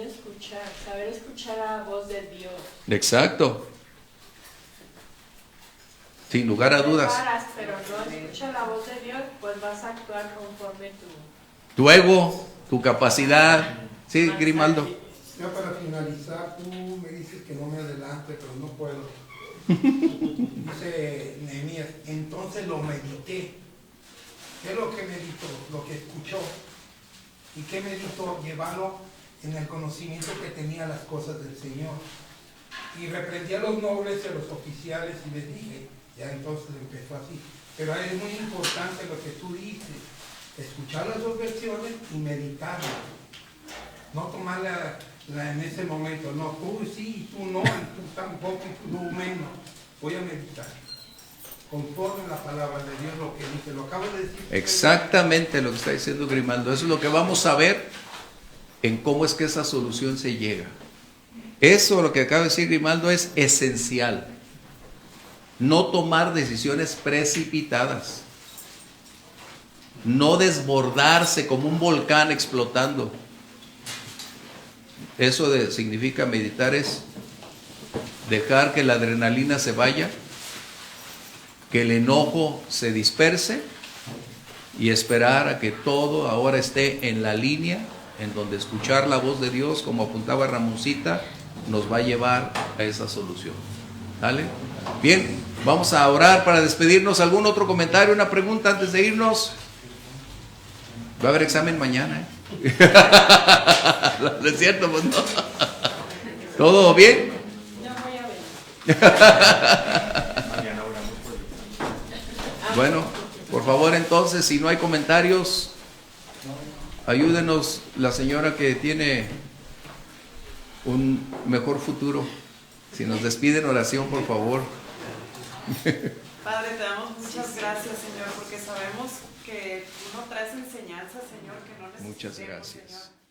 saber escuchar a la voz de Dios. Exacto. Sin lugar a dudas. Pero no escuchas la voz de Dios, pues vas a actuar conforme tu ego, tu capacidad. Sí, Grimaldo. Ya para finalizar, tú me dices que no me adelante, pero no puedo. Dice Nehemías: entonces lo medité. ¿Qué es lo que meditó? Lo que escuchó. ¿Y qué meditó? Llevarlo en el conocimiento que tenía las cosas del Señor. Y reprendí a los nobles y a los oficiales y les dije, ya entonces empezó así. Pero es muy importante lo que tú dices: escuchar las dos versiones y meditarlas. No tomarla en ese momento, no, tú sí, tú no, y tú tampoco, y tú menos. Voy a meditar conforme a la palabra de Dios, lo que dice, lo acabo de decir. Exactamente lo que está diciendo Grimaldo. Eso es lo que vamos a ver en cómo es que esa solución se llega. Eso, lo que acaba de decir Grimaldo, es esencial. No tomar decisiones precipitadas. No desbordarse como un volcán explotando. Eso significa meditar, es dejar que la adrenalina se vaya, que el enojo se disperse y esperar a que todo ahora esté en la línea en donde escuchar la voz de Dios, como apuntaba Ramoncita, nos va a llevar a esa solución. ¿Sale? Bien, vamos a orar para despedirnos. ¿Algún otro comentario, una pregunta antes de irnos? Va a haber examen mañana, ¿eh? ¿No es cierto? Pues no. ¿Todo bien? No voy a ver. Bueno, por favor, entonces, si no hay comentarios, ayúdenos la señora que tiene un mejor futuro Si nos despiden oración, por favor. Padre, te damos muchas gracias, Señor, porque sabemos que tú no traes enseñanza, Señor, que no necesitemos, Muchas gracias. Señor.